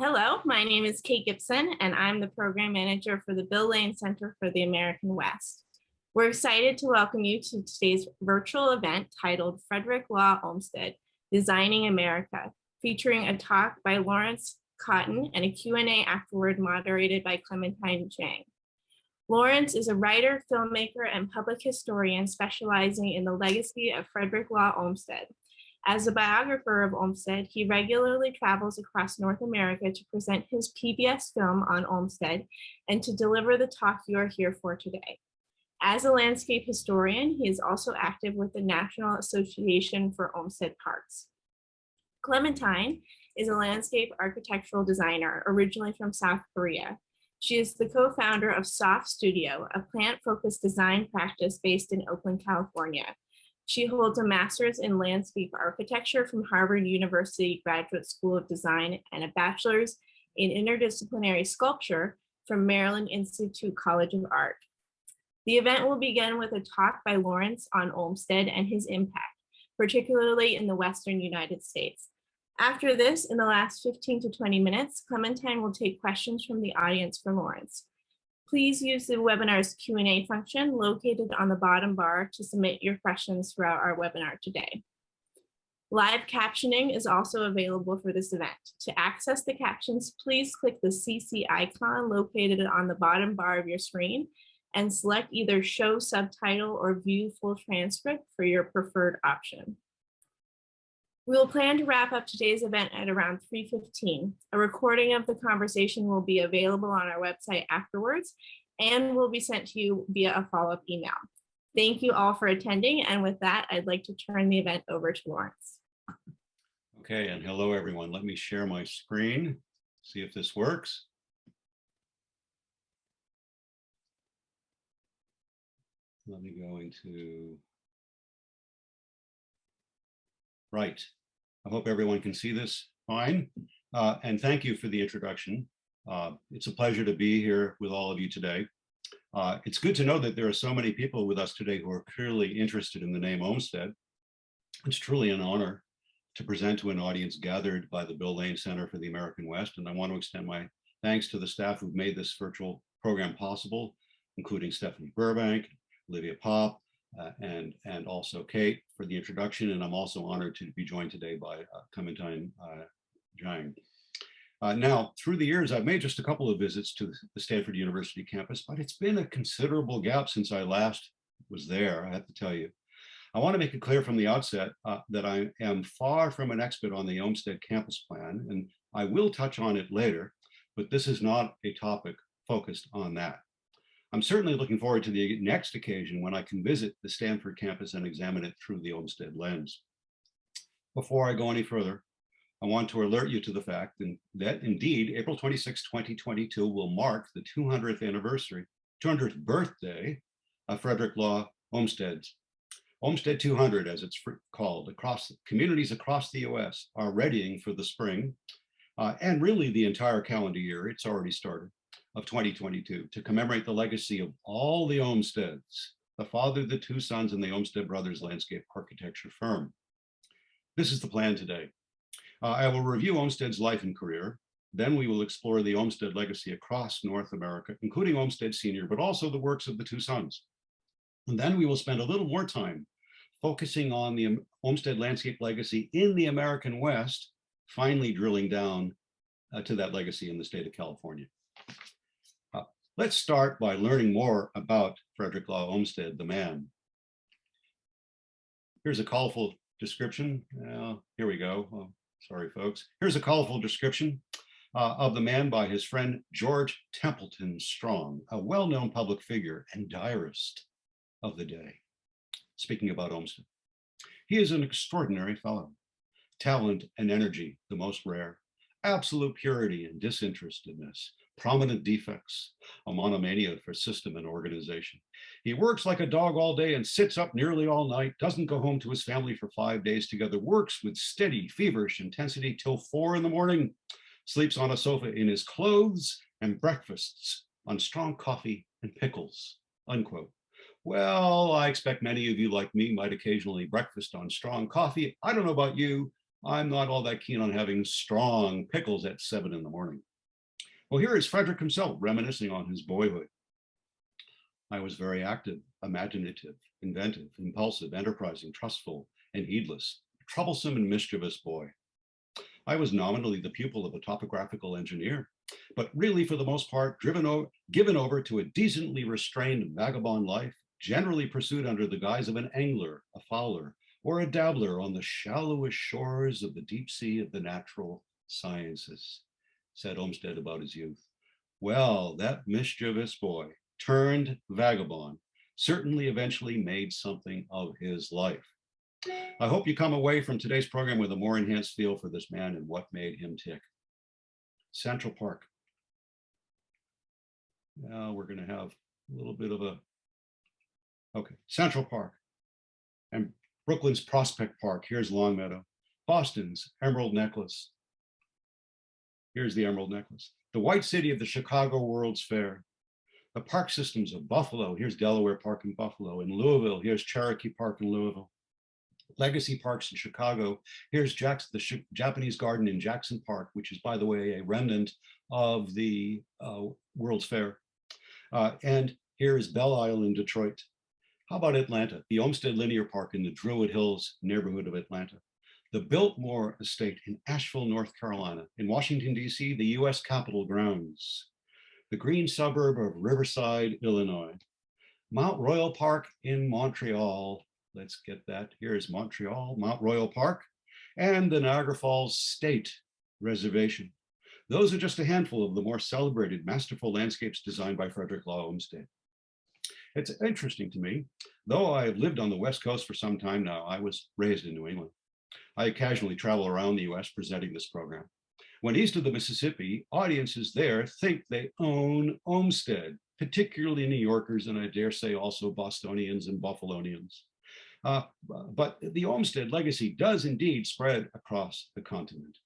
Hello, my name is Kate Gibson, and I'm the program manager for the Bill Lane Center for the American West. We're excited to welcome you to today's virtual event titled Frederick Law Olmsted, Designing America, featuring a talk by Laurence Cotton and a Q&A afterward moderated by Clementine Jang. Laurence is a writer, filmmaker, and public historian specializing in the legacy of Frederick Law Olmsted. As a biographer of Olmsted, he regularly travels across North America to present his PBS film on Olmsted and to deliver the talk you are here for today. As a landscape historian, he is also active with the National Association for Olmsted Parks. Clementine is a landscape architectural designer originally from South Korea. She is the co-founder of Soft Studio, a plant-focused design practice based in Oakland, California. She holds a master's in landscape architecture from Harvard University Graduate School of Design and a bachelor's in interdisciplinary sculpture from Maryland Institute College of Art. The event will begin with a talk by Laurence on Olmsted and his impact, particularly in the Western United States. After this, in the last 15 to 20 minutes, Clementine will take questions from the audience for Laurence. Please use the webinar's Q&A function located on the bottom bar to submit your questions throughout our webinar today. Live captioning is also available for this event. To access the captions, please click the CC icon located on the bottom bar of your screen and select either Show Subtitle or View Full Transcript for your preferred option. We will plan to wrap up today's event at around 3:15. A recording of the conversation will be available on our website afterwards and will be sent to you via a follow-up email. Thank you all for attending. And with that, I'd like to turn the event over to Laurence. Okay, and hello everyone. Let me share my screen, see if this works. Let me go into, right. I hope everyone can see this fine. And thank you for the introduction. It's a pleasure to be here with all of you today. It's good to know that there are so many people with us today who are clearly interested in the name Olmsted. It's truly an honor to present to an audience gathered by the Bill Lane Center for the American West. And I want to extend my thanks to the staff who've made this virtual program possible, including Stephanie Burbank, Olivia Popp, and also Kate for the introduction. And I'm also honored to be joined today by Clementine Jang. Now, through the years, I've made just a couple of visits to the Stanford University campus, but it's been a considerable gap since I last was there, I have to tell you. I want to make it clear from the outset that I am far from an expert on the Olmsted campus plan, and I will touch on it later, but this is not a topic focused on that. I'm certainly looking forward to the next occasion when I can visit the Stanford campus and examine it through the Olmsted lens. Before I go any further, I want to alert you to the fact that indeed, April 26, 2022 will mark the 200th birthday of Frederick Law Olmsted's. Olmsted 200, as it's called, communities across the US are readying for the spring, and really the entire calendar year, it's already started, of 2022 to commemorate the legacy of all the Olmsteds, the father, the two sons, and the Olmsted Brothers landscape architecture firm. This is the plan today. I will review Olmsted's life and career. Then we will explore the Olmsted legacy across North America, including Olmsted Sr., but also the works of the two sons. And then we will spend a little more time focusing on the Olmsted landscape legacy in the American West, finally drilling down to that legacy in the state of California. Let's start by learning more about Frederick Law Olmsted, the man. Here's a colorful description. Here we go. Oh, sorry, folks. Here's a colorful description of the man by his friend George Templeton Strong, a well-known public figure and diarist of the day. Speaking about Olmsted, he is an extraordinary fellow. Talent and energy, the most rare. Absolute purity and disinterestedness. Prominent defects, a monomania for system and organization. He works like a dog all day and sits up nearly all night, doesn't go home to his family for 5 days together, works with steady, feverish intensity till 4 in the morning, sleeps on a sofa in his clothes and breakfasts on strong coffee and pickles, unquote. Well, I expect many of you like me might occasionally breakfast on strong coffee. I don't know about you, I'm not all that keen on having strong pickles at 7 in the morning. Well, here is Frederick himself reminiscing on his boyhood. I was very active, imaginative, inventive, impulsive, enterprising, trustful, and heedless, troublesome and mischievous boy. I was nominally the pupil of a topographical engineer, but really for the most part given over to a decently restrained vagabond life, generally pursued under the guise of an angler, a fowler, or a dabbler on the shallowest shores of the deep sea of the natural sciences, said Olmsted about his youth. Well, that mischievous boy turned vagabond certainly eventually made something of his life. I hope you come away from today's program with a more enhanced feel for this man and what made him tick. Central Park. Now we're going to have a little bit of a, okay, Central Park and Brooklyn's Prospect Park. Here's Longmeadow. Boston's Emerald Necklace. Here's the Emerald Necklace. The White City of the Chicago World's Fair. The park systems of Buffalo. Here's Delaware Park in Buffalo. In Louisville, here's Cherokee Park in Louisville. Legacy Parks in Chicago. Here's the Japanese Garden in Jackson Park, which is, by the way, a remnant of the World's Fair. And here is Belle Isle in Detroit. How about Atlanta? The Olmsted Linear Park in the Druid Hills neighborhood of Atlanta. The Biltmore Estate in Asheville, North Carolina. In Washington, D.C., the U.S. Capitol grounds. The green suburb of Riverside, Illinois. Mount Royal Park in Montreal. Let's get that. Here's Montreal, Mount Royal Park, and the Niagara Falls State Reservation. Those are just a handful of the more celebrated, masterful landscapes designed by Frederick Law Olmsted. It's interesting to me, though I have lived on the West Coast for some time now, I was raised in New England. I occasionally travel around the US presenting this program. When east of the Mississippi, audiences there think they own Olmsted, particularly New Yorkers, and I dare say also Bostonians and Buffalonians. But the Olmsted legacy does indeed spread across the continent.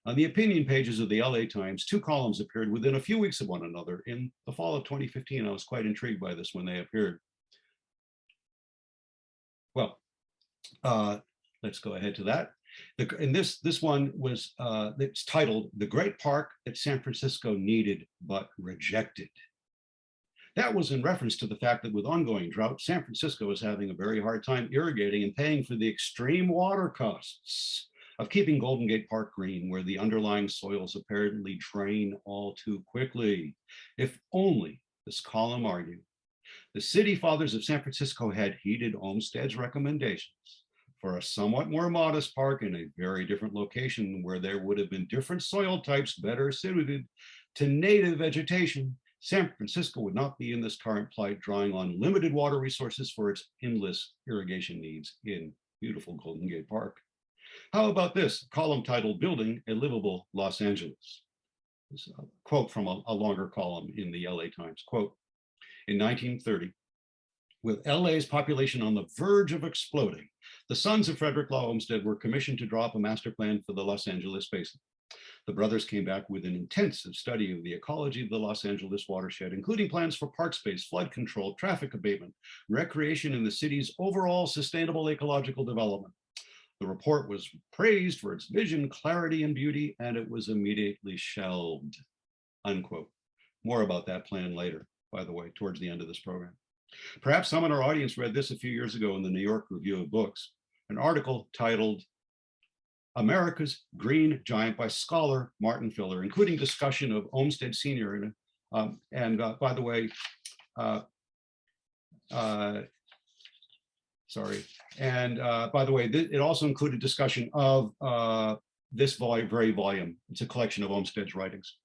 On the opinion pages of the LA Times, 2 columns appeared within a few weeks of one another in the fall of 2015. I was quite intrigued by this when they appeared. Well, let's go ahead to that. And this one was, it's titled, "The Great Park That San Francisco Needed But Rejected." That was in reference to the fact that with ongoing drought, San Francisco is having a very hard time irrigating and paying for the extreme water costs of keeping Golden Gate Park green, where the underlying soils apparently drain all too quickly. If only, this column argued, the city fathers of San Francisco had heeded Olmsted's recommendations for a somewhat more modest park in a very different location where there would have been different soil types better suited to native vegetation, San Francisco would not be in this current plight, drawing on limited water resources for its endless irrigation needs in beautiful Golden Gate Park. How about this column titled "Building a Livable Los Angeles"? This is a quote from a longer column in the LA Times. Quote, in 1930, with LA's population on the verge of exploding, the sons of Frederick Law Olmsted were commissioned to draw up a master plan for the Los Angeles basin. The brothers came back with an intensive study of the ecology of the Los Angeles watershed, including plans for park space, flood control, traffic abatement, recreation, and the city's overall sustainable ecological development. The report was praised for its vision, clarity, and beauty, and it was immediately shelved, unquote. More about that plan later, by the way, towards the end of this program. Perhaps some in our audience read this a few years ago in the New York Review of Books, an article titled "America's Green Giant" by scholar Martin Filler, including discussion of Olmsted Sr. By the way, it also included discussion of this very volume. It's a collection of Olmsted's writings.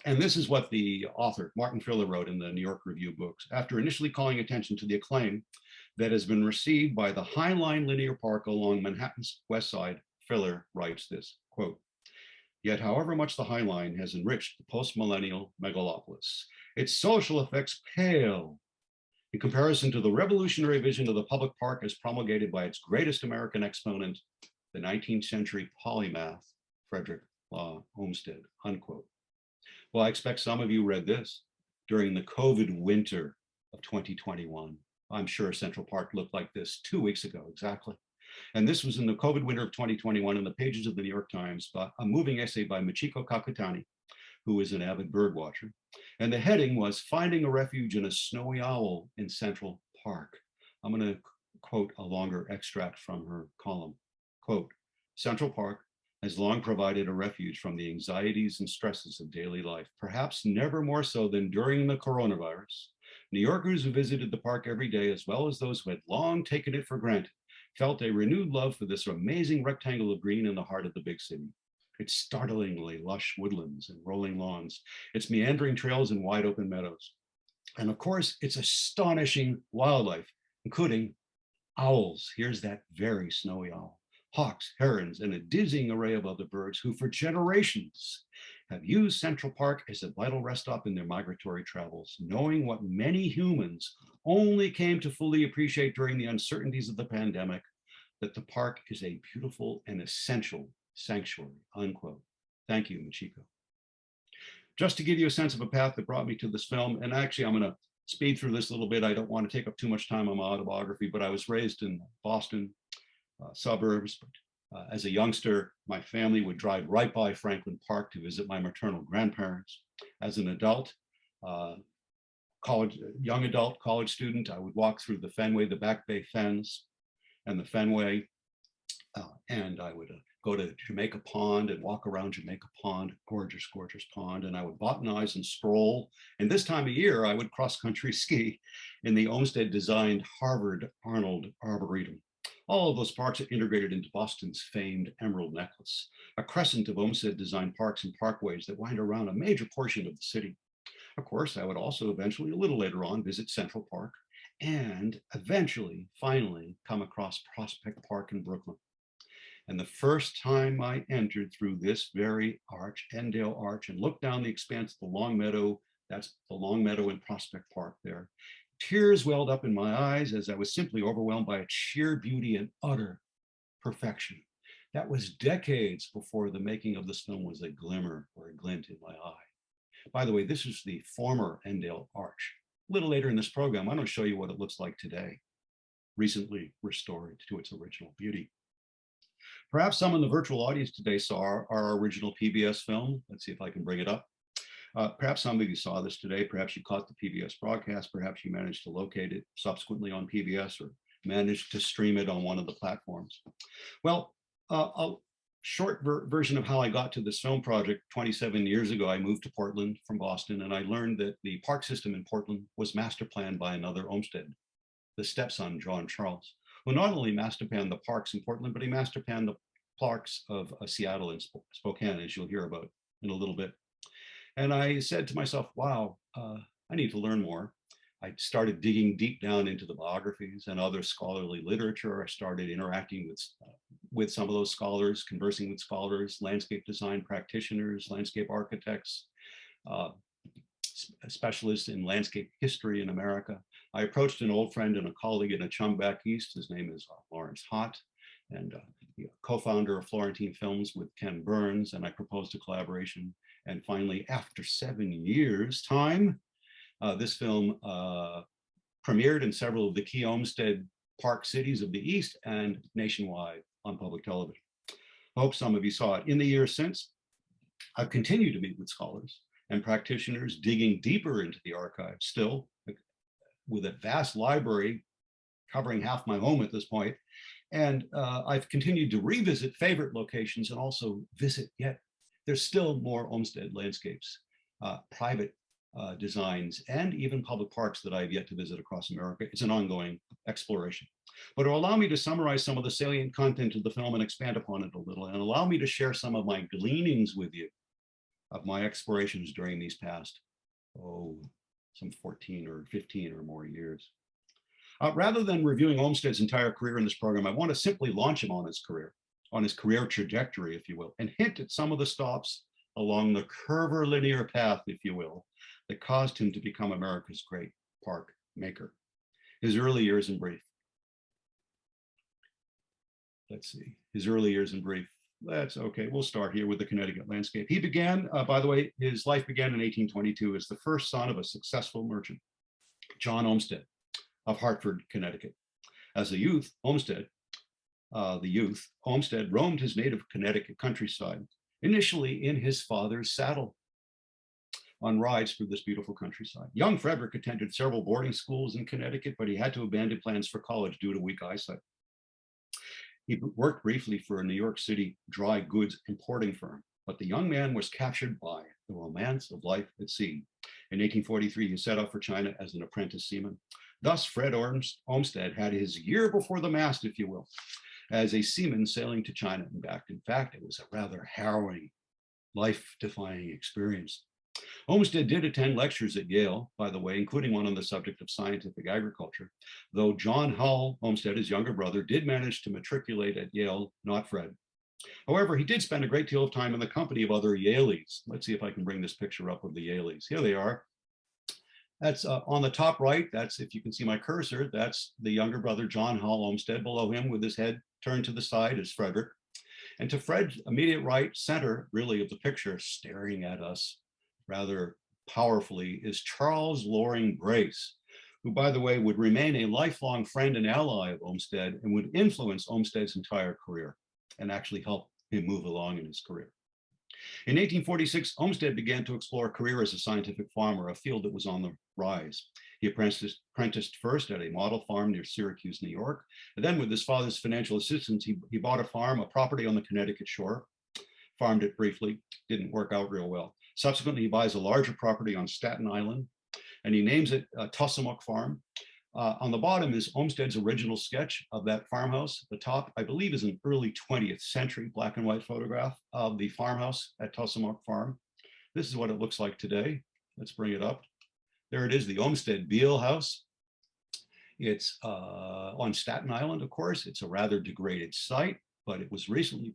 And this is what the author, Martin Filler, wrote in the New York Review of Books. After initially calling attention to the acclaim that has been received by the High Line Linear Park along Manhattan's West Side, Filler writes this, quote, "Yet however much the High Line has enriched the post-millennial megalopolis, its social effects pale in comparison to the revolutionary vision of the public park as promulgated by its greatest American exponent, the 19th century polymath, Frederick Law Olmsted," unquote. Well, I expect some of you read this during the COVID winter of 2021. I'm sure Central Park looked like this 2 weeks ago, exactly. And this was in the COVID winter of 2021 in the pages of the New York Times, a moving essay by Michiko Kakutani, who is an avid bird watcher. And the heading was Finding a Refuge in a Snowy Owl in Central Park. I'm going to quote a longer extract from her column. Quote, Central Park has long provided a refuge from the anxieties and stresses of daily life, perhaps never more so than during the coronavirus. New Yorkers who visited the park every day, as well as those who had long taken it for granted, felt a renewed love for this amazing rectangle of green in the heart of the big city. Its startlingly lush woodlands and rolling lawns, its meandering trails and wide open meadows. And of course, its astonishing wildlife, including owls. Here's that very snowy owl. Hawks, herons, and a dizzying array of other birds who for generations have used Central Park as a vital rest stop in their migratory travels, knowing what many humans only came to fully appreciate during the uncertainties of the pandemic, that the park is a beautiful and essential sanctuary, unquote. Thank you, Michiko. Just to give you a sense of a path that brought me to this film, and actually I'm going to speed through this a little bit. I don't want to take up too much time on my autobiography, but I was raised in Boston suburbs. As a youngster, my family would drive right by Franklin Park to visit my maternal grandparents. As an adult, young adult, college student, I would walk through the Fenway, the Back Bay Fens and the Fenway, and I would go to Jamaica Pond and walk around Jamaica Pond, gorgeous, gorgeous pond, and I would botanize and stroll. And this time of year, I would cross-country ski in the Olmsted designed Harvard Arnold Arboretum. All of those parks are integrated into Boston's famed Emerald Necklace, a crescent of Olmsted designed parks and parkways that wind around a major portion of the city. Of course, I would also eventually, a little later on, visit Central Park and eventually, finally, come across Prospect Park in Brooklyn. And the first time I entered through this very arch, Endale Arch, and looked down the expanse of the Long Meadow, that's the Long Meadow in Prospect Park there, tears welled up in my eyes as I was simply overwhelmed by its sheer beauty and utter perfection. That was decades before the making of this film was a glimmer or a glint in my eye. By the way, this is the former Endale Arch. A little later in this program, I'm going to show you what it looks like today, recently restored to its original beauty. Perhaps some in the virtual audience today saw our original PBS film. Let's see if I can bring it up. Perhaps some of you saw this today. Perhaps you caught the PBS broadcast. Perhaps you managed to locate it subsequently on PBS or managed to stream it on one of the platforms. Well, a short version of how I got to this film project. 27 years ago, I moved to Portland from Boston, and I learned that the park system in Portland was master planned by another Olmsted, the stepson, John Charles, who not only master planned the parks in Portland, but he master planned the parks of Seattle and Spokane, as you'll hear about in a little bit. And I said to myself, wow, I need to learn more. I started digging deep down into the biographies and other scholarly literature. I started interacting with some of those scholars, conversing with scholars, landscape design practitioners, landscape architects, specialists in landscape history in America. I approached an old friend and a colleague and a chum back east. His name is Laurence Cotton, and co-founder of Florentine Films with Ken Burns, and I proposed a collaboration. And finally, after 7 years' time, this film premiered in several of the key Olmsted Park cities of the East and nationwide on public television. I hope some of you saw it. In the years since, I've continued to meet with scholars and practitioners digging deeper into the archive, still with a vast library covering half my home at this point. And I've continued to revisit favorite locations and also visit yet. There's still more Olmsted landscapes, private designs, and even public parks that I've yet to visit across America. It's an ongoing exploration. But it'll allow me to summarize some of the salient content of the film and expand upon it a little, and allow me to share some of my gleanings with you of my explorations during these past, some 14 or 15 or more years. Rather than reviewing Olmsted's entire career in this program, I want to simply launch him on his career trajectory, if you will, and hint at some of the stops along the curvilinear path, if you will, that caused him to become America's great park maker. His early years in brief. Let's see, his early years in brief. That's okay, we'll start here with the Connecticut landscape. He began, by the way, his life began in 1822 as the first son of a successful merchant, John Olmsted of Hartford, Connecticut. As a youth, Olmsted the youth, Olmsted roamed his native Connecticut countryside, initially in his father's saddle on rides through this beautiful countryside. Young Frederick attended several boarding schools in Connecticut, but he had to abandon plans for college due to weak eyesight. He worked briefly for a New York City dry goods importing firm, but the young man was captured by the romance of life at sea. In 1843, he set out for China as an apprentice seaman. Thus, Fred Olmsted had his year before the mast, if you will, as a seaman sailing to China and back. In fact, it was a rather harrowing, life-defying experience. Olmsted did attend lectures at Yale, by the way, including one on the subject of scientific agriculture, though John Hull, Olmsted, his younger brother, did manage to matriculate at Yale, not Fred. However, he did spend a great deal of time in the company of other Yaleys. Let's see if I can bring this picture up of the Yaleys. Here they are. That's on the top right. That's, if you can see my cursor, that's the younger brother, John Hull Olmsted. Below him, with his head turned to the side, is Frederick. And to Fred's immediate right, center, really, of the picture, staring at us rather powerfully, is Charles Loring Brace, who, by the way, would remain a lifelong friend and ally of Olmsted and would influence Olmsted's entire career and actually help him move along in his career. In 1846, Olmsted began to explore a career as a scientific farmer, a field that was on the rise. He apprenticed first at a model farm near Syracuse, New York, and then with his father's financial assistance, he bought a farm, a property on the Connecticut shore, farmed it briefly, didn't work out real well. Subsequently, he buys a larger property on Staten Island, and he names it Tussumuk Farm. On the bottom is Olmsted's original sketch of that farmhouse. The top, I believe, is an early 20th century black and white photograph of the farmhouse at Tussumuk Farm. This is what it looks like today. Let's bring it up. There it is, the Olmsted Beale House. It's on Staten Island, of course. It's a rather degraded site, but it was recently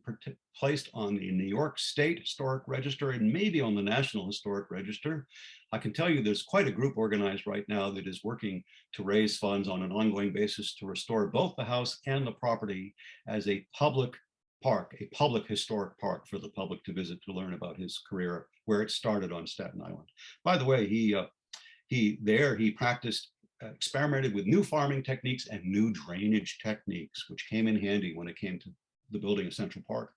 placed on the New York State Historic Register and maybe on the National Historic Register. I can tell you there's quite a group organized right now that is working to raise funds on an ongoing basis to restore both the house and the property as a public park, a public historic park for the public to visit to learn about his career, where it started on Staten Island. By the way, he practiced, experimented with new farming techniques and new drainage techniques, which came in handy when it came to the building of Central Park.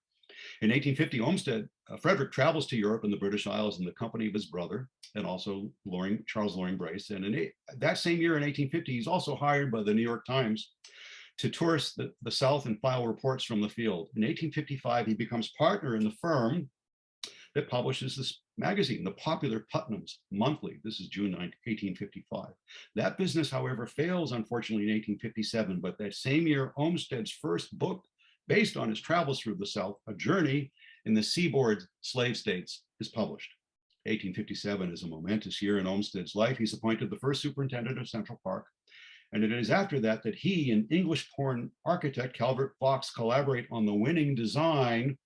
In 1850, Frederick travels to Europe and the British Isles in the company of his brother and also Charles Loring Brace. And in that same year, in 1850, he's also hired by the New York Times to tour the South and file reports from the field. In 1855, he becomes partner in the firm that publishes this magazine, the popular Putnam's Monthly. This is June 1855. That business, however, fails, unfortunately, in 1857. But that same year, Olmsted's first book, based on his travels through the South, A Journey in the Seaboard Slave States, is published. 1857 is a momentous year in Olmsted's life. He's appointed the first superintendent of Central Park. And it is after that that he and English-born architect Calvert Vaux collaborate on the winning design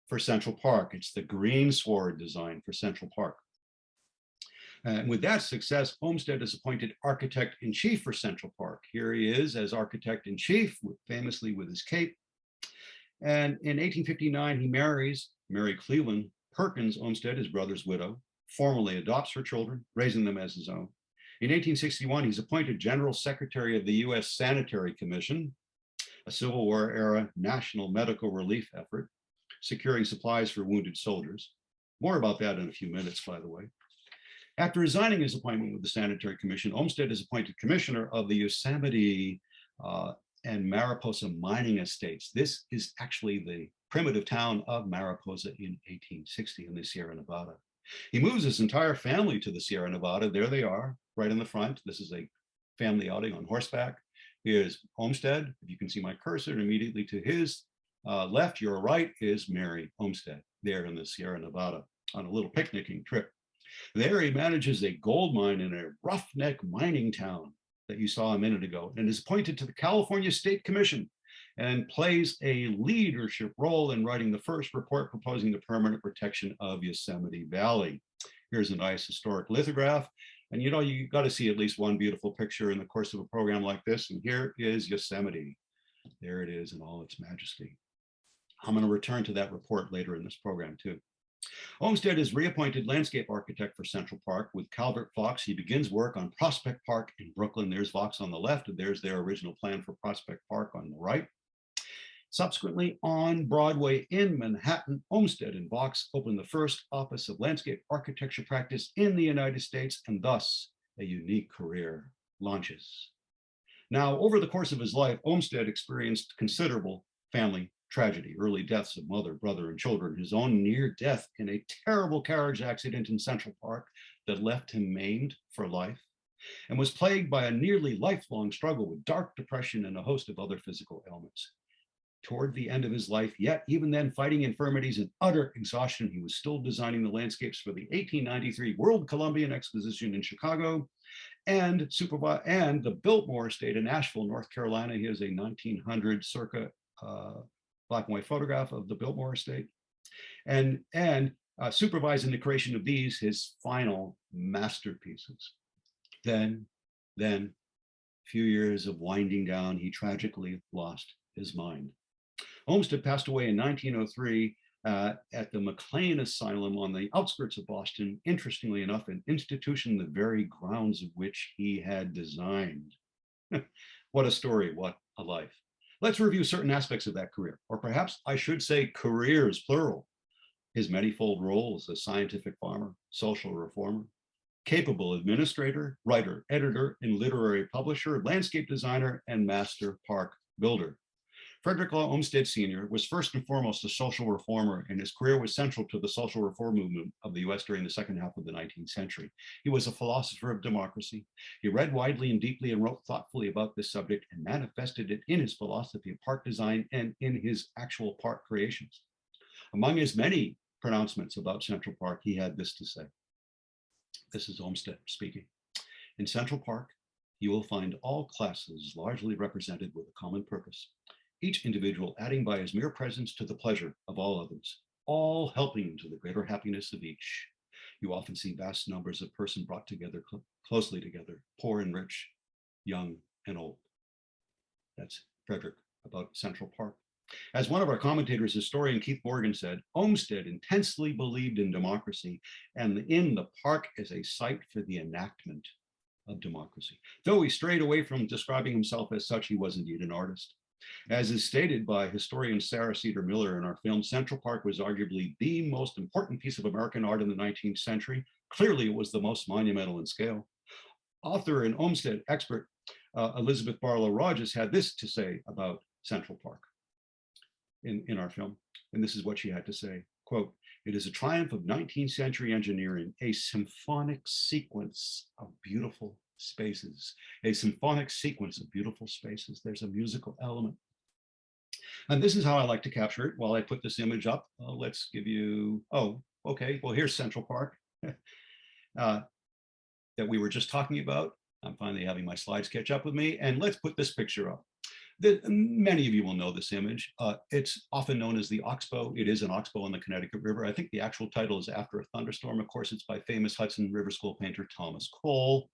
for Central Park. It's the greensward design for Central Park. And with that success, Olmsted is appointed architect-in-chief for Central Park. Here he is as architect-in-chief, famously with his cape. And in 1859, he marries Mary Cleveland Perkins Olmsted, his brother's widow, formally adopts her children, raising them as his own. In 1861, he's appointed General Secretary of the U.S. Sanitary Commission, a Civil War era national medical relief effort, securing supplies for wounded soldiers. More about that in a few minutes, by the way. After resigning his appointment with the Sanitary Commission, Olmsted is appointed commissioner of the Yosemite and Mariposa mining estates. This is actually the primitive town of Mariposa in 1860 in the Sierra Nevada. He moves his entire family to the Sierra Nevada. There they are, right in the front. This is a family outing on horseback. Here's Olmsted. If you can see my cursor, and immediately to his left, your right, is Mary Olmsted, there in the Sierra Nevada on a little picnicking trip. There he manages a gold mine in a roughneck mining town that you saw a minute ago, and is appointed to the California State Commission and plays a leadership role in writing the first report proposing the permanent protection of Yosemite Valley. Here's a nice historic lithograph. And you know, you got to see at least one beautiful picture in the course of a program like this. And here is Yosemite. There it is in all its majesty. I'm going to return to that report later in this program too. Olmsted is reappointed landscape architect for Central Park with Calvert Vaux. He begins work on Prospect Park in Brooklyn. There's Vaux on the left, and there's their original plan for Prospect Park on the right. Subsequently, on Broadway in Manhattan, Olmsted and Vaux opened the first office of landscape architecture practice in the United States, and thus a unique career launches. Now, over the course of his life, Olmsted experienced considerable family tragedy, early deaths of mother, brother, and children, his own near death in a terrible carriage accident in Central Park that left him maimed for life, and was plagued by a nearly lifelong struggle with dark depression and a host of other physical ailments. Toward the end of his life, yet even then fighting infirmities and utter exhaustion, he was still designing the landscapes for the 1893 World Columbian Exposition in Chicago and the Biltmore Estate in Asheville, North Carolina. Here's a 1900 circa black and white photograph of the Biltmore Estate, and supervising the creation of these, his final masterpieces. Then, a few years of winding down, he tragically lost his mind. Olmsted passed away in 1903 at the McLean Asylum on the outskirts of Boston, interestingly enough, an institution the very grounds of which he had designed. What a story, what a life. Let's review certain aspects of that career, or perhaps I should say careers, plural. His manifold roles as scientific farmer, social reformer, capable administrator, writer, editor, and literary publisher, landscape designer, and master park builder. Frederick Law Olmsted Sr. was first and foremost a social reformer, and his career was central to the social reform movement of the US during the second half of the 19th century. He was a philosopher of democracy. He read widely and deeply and wrote thoughtfully about this subject and manifested it in his philosophy of park design and in his actual park creations. Among his many pronouncements about Central Park, he had this to say. This is Olmsted speaking. In Central Park, you will find all classes largely represented with a common purpose, each individual adding by his mere presence to the pleasure of all others, all helping to the greater happiness of each. You often see vast numbers of persons brought together closely together, poor and rich, young and old. That's Frederick about Central Park. As one of our commentators, historian Keith Morgan, said, Olmsted intensely believed in democracy and in the park as a site for the enactment of democracy. Though he strayed away from describing himself as such, he was indeed an artist. As is stated by historian Sarah Cedar Miller in our film, Central Park was arguably the most important piece of American art in the 19th century. Clearly, it was the most monumental in scale. Author and Olmsted expert Elizabeth Barlow Rogers had this to say about Central Park in our film, and this is what she had to say, quote, "It is a triumph of 19th century engineering, a symphonic sequence of beautiful spaces, a symphonic sequence of beautiful spaces. There's a musical element." And this is how I like to capture it. While I put this image up, let's give you, oh, okay, well, here's Central Park that we were just talking about. I'm finally having my slides catch up with me, and let's put this picture up. Many of you will know this image. It's often known as the Oxbow. It is an oxbow on the Connecticut River. I think the actual title is After a Thunderstorm. Of course, it's by famous Hudson River School painter Thomas Cole.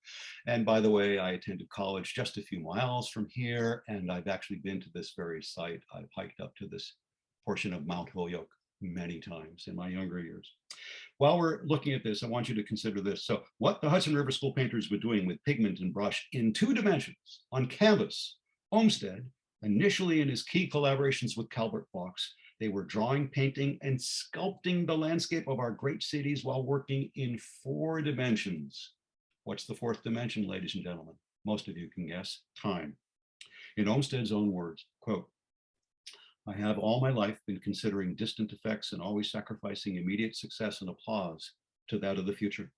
And by the way, I attended college just a few miles from here, and I've actually been to this very site. I've hiked up to this portion of Mount Holyoke many times in my younger years. While we're looking at this, I want you to consider this. So what the Hudson River School painters were doing with pigment and brush in 2 dimensions on canvas, Olmsted, initially in his key collaborations with Calvert Vaux, they were drawing, painting, and sculpting the landscape of our great cities while working in 4 dimensions. What's the 4th dimension, ladies and gentlemen? Most of you can guess, time. In Olmsted's own words, quote, "I have all my life been considering distant effects and always sacrificing immediate success and applause to that of the future.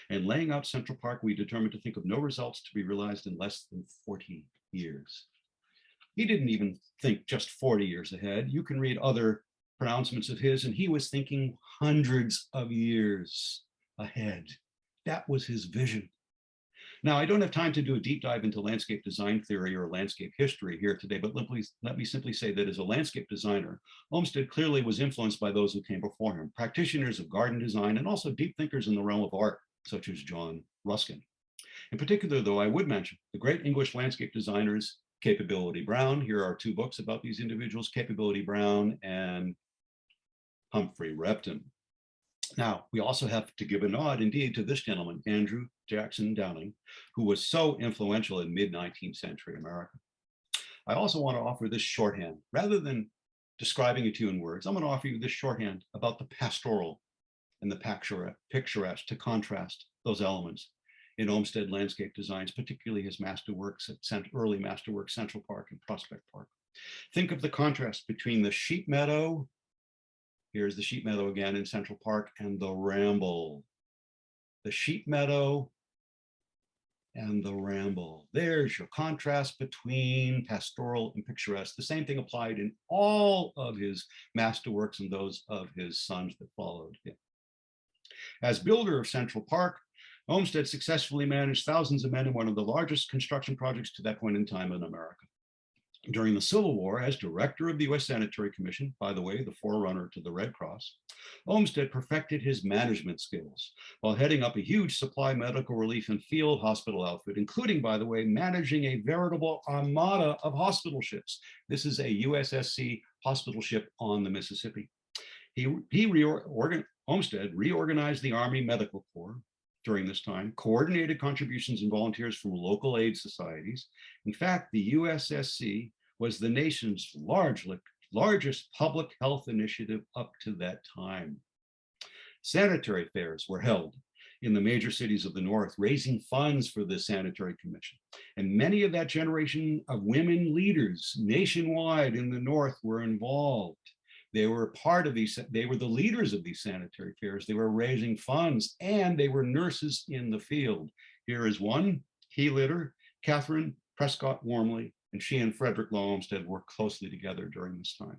And laying out Central Park, we determined to think of no results to be realized in less than 40 years. He didn't even think just 40 years ahead. You can read other pronouncements of his, and he was thinking hundreds of years ahead. That was his vision. Now, I don't have time to do a deep dive into landscape design theory or landscape history here today, but let me simply say that as a landscape designer, Olmsted clearly was influenced by those who came before him, practitioners of garden design and also deep thinkers in the realm of art, such as John Ruskin. In particular, though, I would mention the great English landscape designers, Capability Brown. Here are 2 books about these individuals, Capability Brown and Humphrey Repton. Now, we also have to give a nod indeed to this gentleman, Andrew Jackson Downing, who was so influential in mid-19th century America. I also want to offer this shorthand. Rather than describing it to you in words, I'm going to offer you this shorthand about the pastoral and the picturesque to contrast those elements in Olmsted landscape designs, particularly his masterworks at early masterworks, Central Park and Prospect Park. Think of the contrast between the sheep meadow, here's the sheep meadow again in Central Park, and the ramble. The sheep meadow and the ramble. There's your contrast between pastoral and picturesque. The same thing applied in all of his masterworks and those of his sons that followed him. As builder of Central Park, Olmsted successfully managed thousands of men in one of the largest construction projects to that point in time in America. During the Civil War, as director of the U.S. Sanitary Commission, by the way, the forerunner to the Red Cross, Olmsted perfected his management skills while heading up a huge supply medical relief and field hospital outfit, including, by the way, managing a veritable armada of hospital ships. This is a USSC hospital ship on the Mississippi. Olmsted reorganized the Army Medical Corps during this time, coordinated contributions and volunteers from local aid societies. In fact, the USSC was the nation's largest public health initiative up to that time. Sanitary fairs were held in the major cities of the North, raising funds for the Sanitary Commission. And many of that generation of women leaders nationwide in the North were involved. They were part of these, they were the leaders of these sanitary fairs. They were raising funds and they were nurses in the field. Here is one key leader, Catherine Prescott Wormley, and she and Frederick Law Olmsted worked closely together during this time.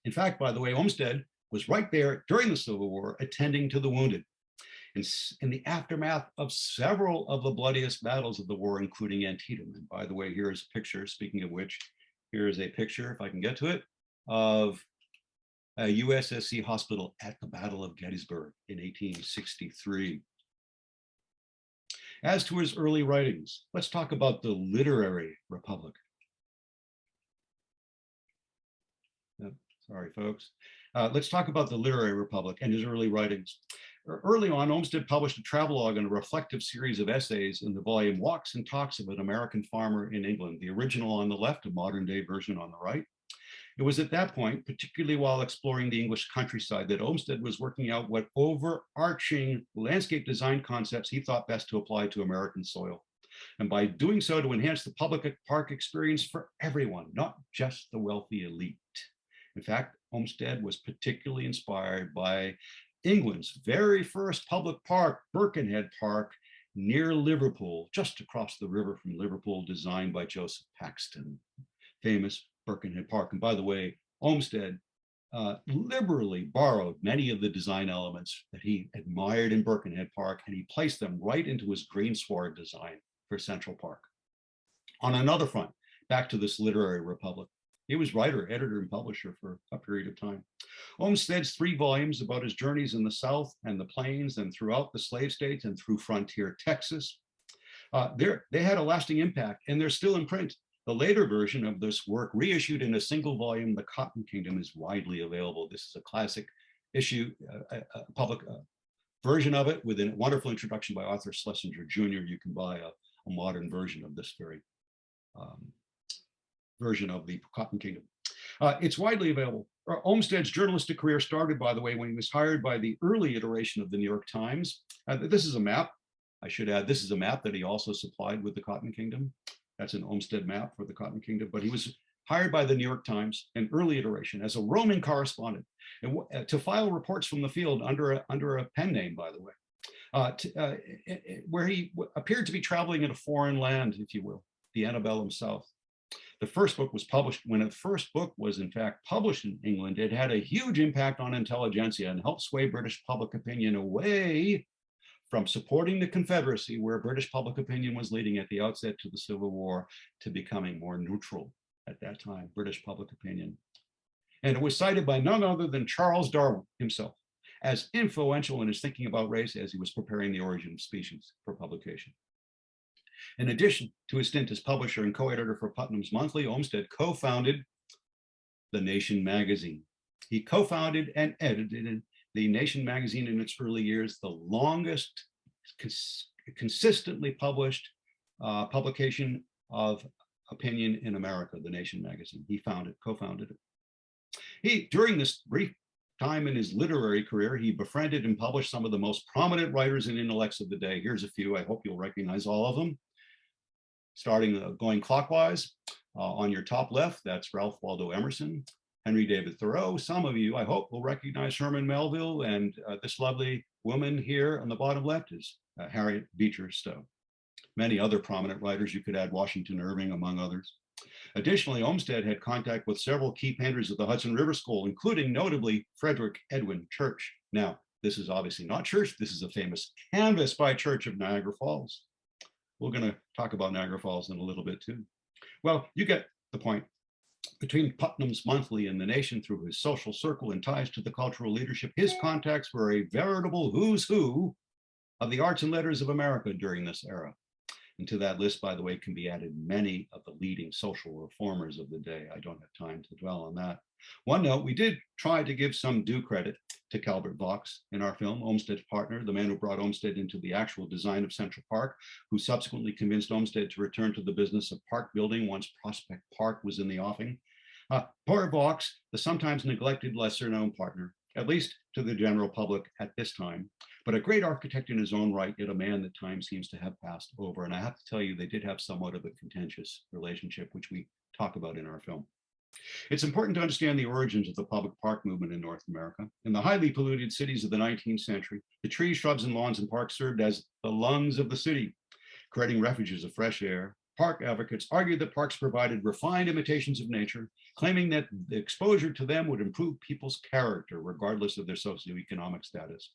In fact, by the way, Olmsted was right there during the Civil War, attending to the wounded. In the aftermath of several of the bloodiest battles of the war, including Antietam. And by the way, here is a picture, speaking of which, here is a picture, if I can get to it, of a USSC hospital at the Battle of Gettysburg in 1863. As to his early writings, let's talk about the literary republic. Sorry, folks. Let's talk about the literary republic and his early writings. Early on, Olmsted published a travelogue and a reflective series of essays in the volume Walks and Talks of an American Farmer in England, the original on the left, a modern day version on the right. It was at that point, particularly while exploring the English countryside, that Olmsted was working out what overarching landscape design concepts he thought best to apply to American soil. And by doing so, to enhance the public park experience for everyone, not just the wealthy elite. In fact, Olmsted was particularly inspired by England's very first public park, Birkenhead Park, near Liverpool, just across the river from Liverpool, designed by Joseph Paxton, famous Birkenhead Park. And by the way, Olmsted liberally borrowed many of the design elements that he admired in Birkenhead Park, and he placed them right into his greensward design for Central Park. On another front, back to this literary republic, he was writer, editor, and publisher for a period of time. Olmsted's 3 volumes about his journeys in the South and the Plains and throughout the slave states and through frontier Texas, they had a lasting impact, and they're still in print. The later version of this work, reissued in a single volume, The Cotton Kingdom, is widely available. This is a classic issue, a public version of it with a wonderful introduction by Arthur Schlesinger Jr. You can buy a modern version of this very version of The Cotton Kingdom. It's widely available. Olmsted's journalistic career started, by the way, when he was hired by the early iteration of the New York Times. This is a map. I should add, this is a map that he also supplied with the Cotton Kingdom. That's an Olmsted map for the Cotton Kingdom, but he was hired by the New York Times, an early iteration, as a roaming correspondent, and to file reports from the field under a pen name, by the way, where he appeared to be traveling in a foreign land, if you will, the antebellum South. The first book was published, when the first book was in fact published in England, it had a huge impact on intelligentsia and helped sway British public opinion away from supporting the Confederacy, where British public opinion was leading at the outset to the Civil War, to becoming more neutral at that time, British public opinion. And it was cited by none other than Charles Darwin himself as influential in his thinking about race as he was preparing The Origin of Species for publication. In addition to his stint as publisher and co-editor for Putnam's Monthly, Olmsted co-founded The Nation magazine. He co-founded and edited The Nation magazine in its early years, the longest consistently published publication of opinion in America, The Nation magazine. He co-founded it. During this brief time in his literary career, he befriended and published some of the most prominent writers and intellects of the day. Here's a few. I hope you'll recognize all of them. Starting going clockwise, on your top left, that's Ralph Waldo Emerson, Henry David Thoreau. Some of you, I hope, will recognize Herman Melville, and this lovely woman here on the bottom left is Harriet Beecher Stowe. Many other prominent writers, you could add Washington Irving, among others. Additionally, Olmsted had contact with several key painters of the Hudson River School, including notably Frederick Edwin Church. Now, this is obviously not Church. This is a famous canvas by Church of Niagara Falls. We're going to talk about Niagara Falls in a little bit too. Well, you get the point. Between Putnam's Monthly and the Nation, through his social circle and ties to the cultural leadership, his contacts were a veritable who's who of the arts and letters of America during this era. And to that list, by the way, can be added many of the leading social reformers of the day. I don't have time to dwell on that. One note, we did try to give some due credit to Calvert Vaux in our film, Olmsted's partner, the man who brought Olmsted into the actual design of Central Park, who subsequently convinced Olmsted to return to the business of park building once Prospect Park was in the offing. Poor Vaux, the sometimes neglected lesser-known partner, at least to the general public at this time, but a great architect in his own right, yet a man that time seems to have passed over. And I have to tell you, they did have somewhat of a contentious relationship, which we talk about in our film. It's important to understand the origins of the public park movement in North America. In the highly polluted cities of the 19th century, the trees, shrubs, and lawns and parks served as the lungs of the city, creating refuges of fresh air. Park advocates argued that parks provided refined imitations of nature, claiming that the exposure to them would improve people's character, regardless of their socioeconomic status.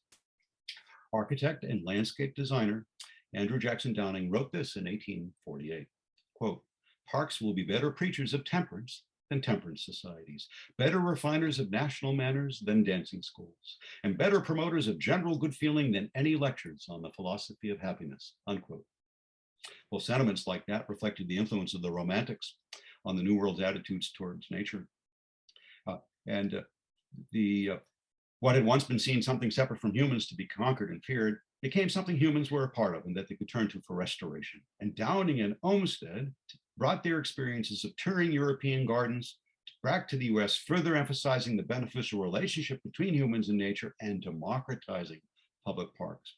Architect and landscape designer Andrew Jackson Downing wrote this in 1848, quote, "Parks will be better preachers of temperance than temperance societies, better refiners of national manners than dancing schools, and better promoters of general good feeling than any lectures on the philosophy of happiness," unquote. Well, sentiments like that reflected the influence of the Romantics on the New World's attitudes towards nature. What had once been seen something separate from humans to be conquered and feared became something humans were a part of and that they could turn to for restoration. And Downing and Olmsted brought their experiences of touring European gardens back to the US, further emphasizing the beneficial relationship between humans and nature and democratizing public parks.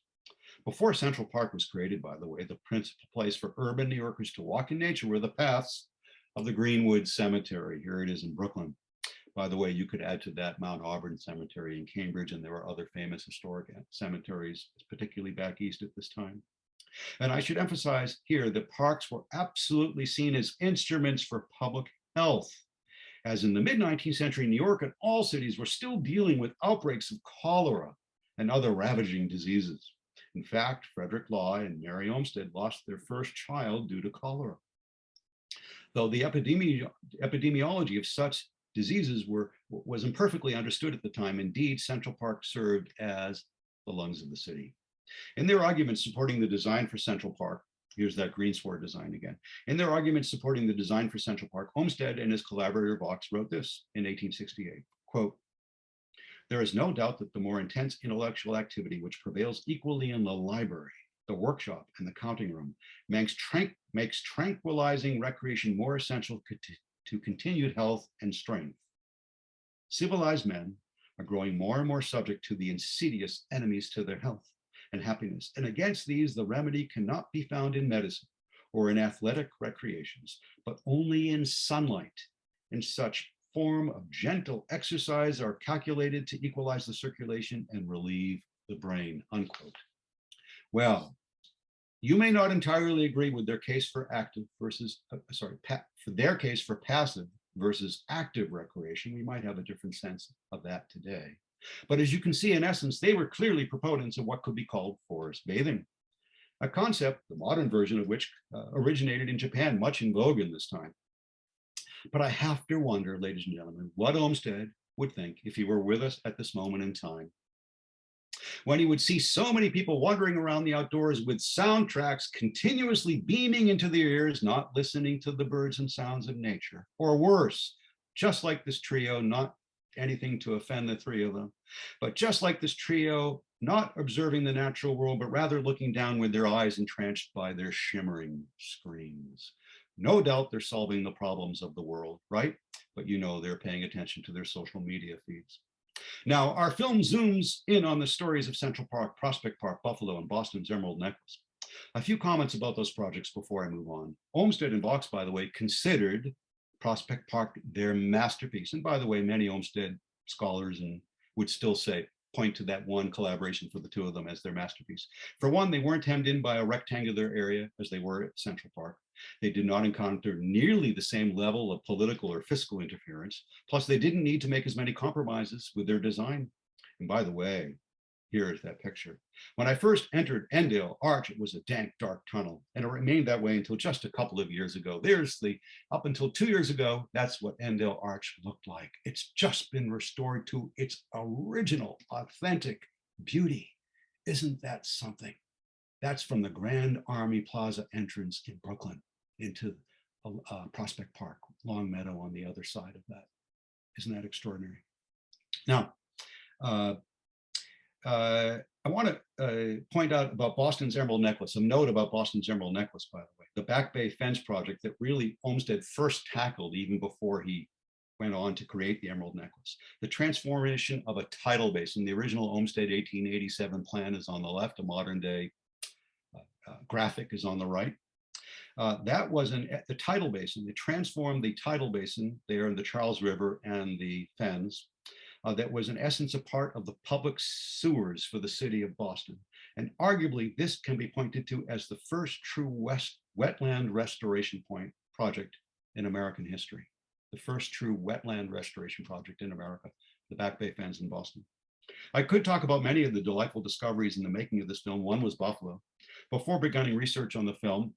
Before Central Park was created, by the way, the principal place for urban New Yorkers to walk in nature were the paths of the Greenwood Cemetery. Here it is in Brooklyn. By the way, you could add to that Mount Auburn Cemetery in Cambridge, and there are other famous historic cemeteries, particularly back east at this time. And I should emphasize here that parks were absolutely seen as instruments for public health, as in the mid-19th century, New York and all cities were still dealing with outbreaks of cholera and other ravaging diseases. In fact, Frederick Law and Mary Olmsted lost their first child due to cholera. Though the epidemiology of such diseases was imperfectly understood at the time, indeed, Central Park served as the lungs of the city. In their arguments supporting the design for Central Park, here's that greensward design again. In their arguments supporting the design for Central Park, Olmsted and his collaborator Vaux wrote this in 1868, quote, "There is no doubt that the more intense intellectual activity which prevails equally in the library, the workshop, and the counting room makes tranquilizing recreation more essential to continued health and strength. Civilized men are growing more and more subject to the insidious enemies to their health and happiness, and against these the remedy cannot be found in medicine or in athletic recreations, but only in sunlight, in such form of gentle exercise are calculated to equalize the circulation and relieve the brain," unquote. Well, you may not entirely agree with their case for active versus, for their case for passive versus active recreation. We might have a different sense of that today. But as you can see, in essence, they were clearly proponents of what could be called forest bathing, a concept, the modern version of which originated in Japan, much in vogue in this time. But I have to wonder, ladies and gentlemen, what Olmsted would think if he were with us at this moment in time, when he would see so many people wandering around the outdoors with soundtracks continuously beaming into their ears, not listening to the birds and sounds of nature, or worse, just like this trio, not anything to offend the three of them, but just like this trio, not observing the natural world, but rather looking down with their eyes entranced by their shimmering screens. No doubt they're solving the problems of the world, right? but you know they're paying attention to their social media feeds. Now, our film zooms in on the stories of Central Park, Prospect Park, Buffalo, and Boston's Emerald Necklace. A few comments about those projects before I move on. Olmsted and Vaux, by the way, considered Prospect Park their masterpiece. And by the way, many Olmsted scholars would still point to that one collaboration for the two of them as their masterpiece. For one, they weren't hemmed in by a rectangular area as they were at Central Park. They did not encounter nearly the same level of political or fiscal interference. Plus, they didn't need to make as many compromises with their design. And by the way, here is that picture. When I first entered Endale Arch, it was a dank, dark tunnel, and it remained that way until just a couple of years ago. Up until 2 years ago, that's what Endale Arch looked like. It's just been restored to its original, authentic beauty. Isn't that something? That's from the Grand Army Plaza entrance in Brooklyn into Prospect Park, Long Meadow on the other side of that. Isn't that extraordinary? Now, I want to point out about Boston's Emerald Necklace, a note about Boston's Emerald Necklace, by the way, the Back Bay Fence project that really Olmsted first tackled even before he went on to create the Emerald Necklace. The transformation of a tidal basin, the original Olmsted 1887 plan is on the left, a modern day graphic is on the right. That was the tidal basin. They transformed the tidal basin there in the Charles River and the Fens. That was in essence a part of the public sewers for the city of Boston. And arguably this can be pointed to as the first true wetland restoration project in American history. The first true wetland restoration project in America, the Back Bay Fens in Boston. I could talk about many of the delightful discoveries in the making of this film. One was Buffalo. Before beginning research on the film,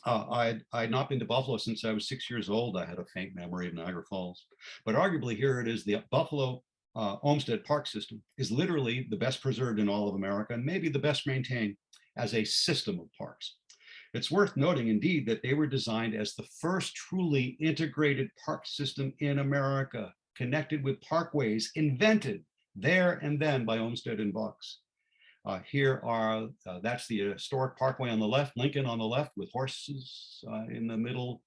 I had not been to Buffalo since I was 6 years old. I had a faint memory of Niagara Falls. But arguably here it is, the Buffalo Olmsted Park system is literally the best preserved in all of America and maybe the best maintained as a system of parks. It's worth noting indeed that they were designed as the first truly integrated park system in America, connected with parkways invented there and then by Olmsted and Vaux. That's the historic parkway on the left, Lincoln on the left with horses in the middle,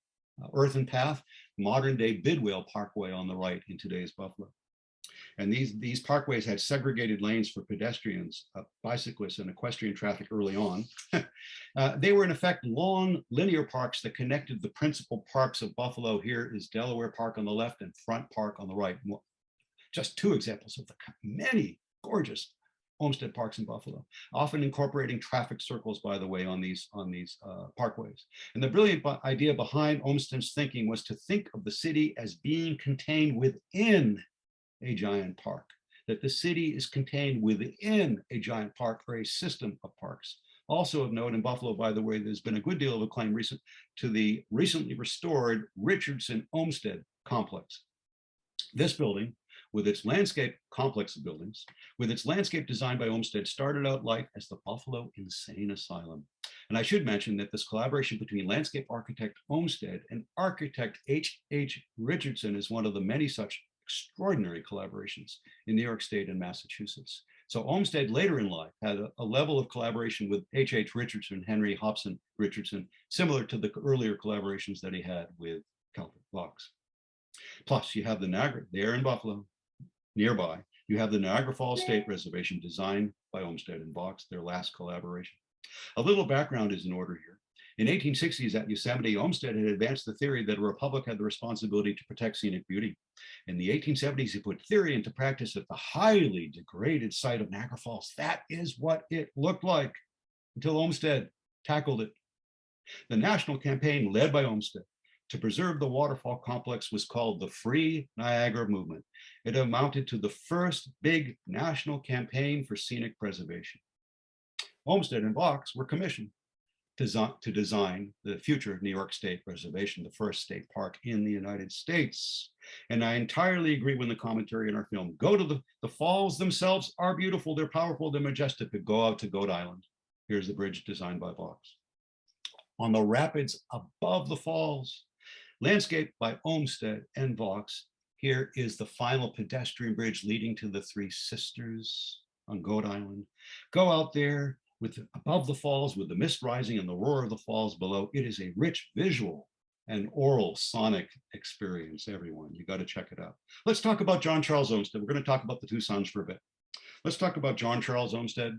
earthen path, modern day Bidwell Parkway on the right in today's Buffalo. And these parkways had segregated lanes for pedestrians, bicyclists, and equestrian traffic early on. They were in effect long linear parks that connected the principal parks of Buffalo. Here is Delaware Park on the left and Front Park on the right. Just two examples of the many gorgeous Olmsted parks in Buffalo, often incorporating traffic circles, by the way, on these parkways. And the brilliant idea behind Olmsted's thinking was to think of the city as being contained within a giant park, that the city is contained within a giant park or a system of parks. Also of note in Buffalo, by the way, there's been a good deal of acclaim to the recently restored Richardson Olmsted complex. This building, with its landscape complex of buildings, with its landscape designed by Olmsted, started out life as the Buffalo Insane Asylum. And I should mention that this collaboration between landscape architect Olmsted and architect H.H. Richardson is one of the many such extraordinary collaborations in New York State and Massachusetts. So Olmsted later in life had a level of collaboration with H.H. Richardson, Henry Hobson Richardson, similar to the earlier collaborations that he had with Calvert Vaux. Plus, you have the Niagara, there in Buffalo, nearby, you have the Niagara Falls State Reservation designed by Olmsted and Vaux, their last collaboration. A little background is in order here. In 1860s at Yosemite, Olmsted had advanced the theory that a republic had the responsibility to protect scenic beauty. In the 1870s, he put theory into practice at the highly degraded site of Niagara Falls. That is what it looked like until Olmsted tackled it. The national campaign led by Olmsted to preserve the waterfall complex was called the Free Niagara Movement. It amounted to the first big national campaign for scenic preservation. Olmsted and Vaux were commissioned to design the future New York State Reservation, the first state park in the United States. And I entirely agree with the commentary in our film. Go to the falls themselves are beautiful, they're powerful, they're majestic, but go out to Goat Island. Here's the bridge designed by Vaux. On the rapids above the falls, landscaped by Olmsted and Vaux, here is the final pedestrian bridge leading to the Three Sisters on Goat Island. Go out there above the falls with the mist rising and the roar of the falls below. It is a rich visual an oral sonic experience, everyone. You got to check it out. Let's talk about John Charles Olmsted. We're going to talk about the two sons for a bit. Let's talk about John Charles Olmsted.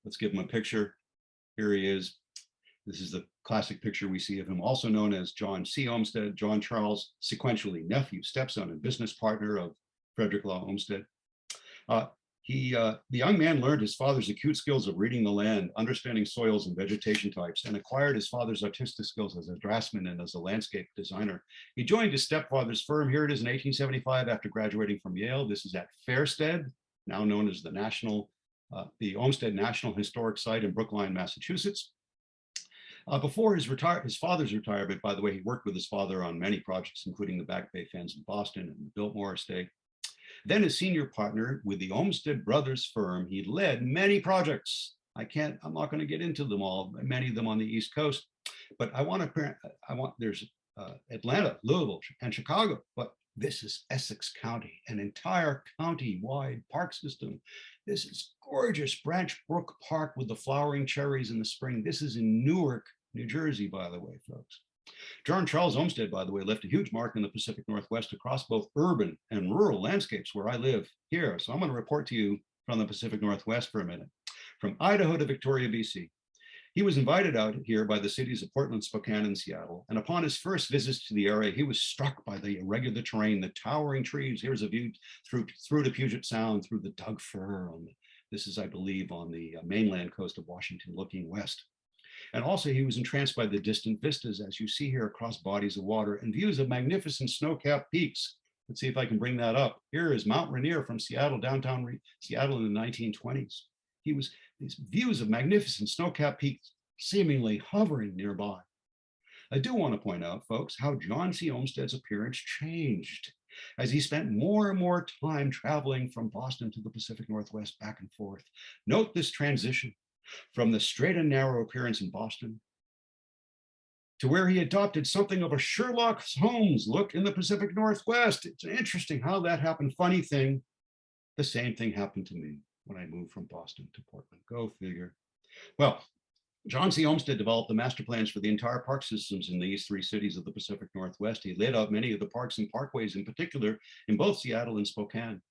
Let's give him a picture. Here he is. This is the classic picture we see of him, also known as John C. Olmsted. John Charles, sequentially nephew, stepson, and business partner of Frederick Law Olmsted. The young man learned his father's acute skills of reading the land, understanding soils and vegetation types, and acquired his father's artistic skills as a draftsman and as a landscape designer. He joined his stepfather's firm. Here it is in 1875 after graduating from Yale. This is at Fairsted, now known as the Olmsted National Historic Site in Brookline, Massachusetts. Before his father's retirement, by the way, he worked with his father on many projects, including the Back Bay Fens in Boston and the Biltmore Estate. Then as senior partner with the Olmsted Brothers firm, he led many projects. I'm not going to get into them all, many of them on the East Coast, but there's Atlanta, Louisville, and Chicago, but this is Essex County, an entire county-wide park system. This is gorgeous Branch Brook Park with the flowering cherries in the spring. This is in Newark, New Jersey, by the way, folks. John Charles Olmsted, by the way, left a huge mark in the Pacific Northwest across both urban and rural landscapes where I live here. So I'm going to report to you from the Pacific Northwest for a minute. From Idaho to Victoria, BC. He was invited out here by the cities of Portland, Spokane, and Seattle. And upon his first visits to the area, he was struck by the irregular terrain, the towering trees. Here's a view through to Puget Sound, through the Doug Fir. This is, I believe, on the mainland coast of Washington, looking west. And also he was entranced by the distant vistas, as you see here, across bodies of water and views of magnificent snow-capped peaks. Let's see if I can bring that up. Here is Mount Rainier from Seattle, downtown Seattle in the 1920s. These views of magnificent snow-capped peaks seemingly hovering nearby. I do want to point out, folks, how John C. Olmsted's appearance changed as he spent more and more time traveling from Boston to the Pacific Northwest, back and forth. Note this transition from the straight and narrow appearance in Boston to where he adopted something of a Sherlock Holmes look in the Pacific Northwest. It's interesting how that happened. Funny thing, the same thing happened to me when I moved from Boston to Portland. Go figure. Well, John C. Olmsted developed the master plans for the entire park systems in these three cities of the Pacific Northwest. He laid out many of the parks and parkways, in particular, in both Seattle and Spokane.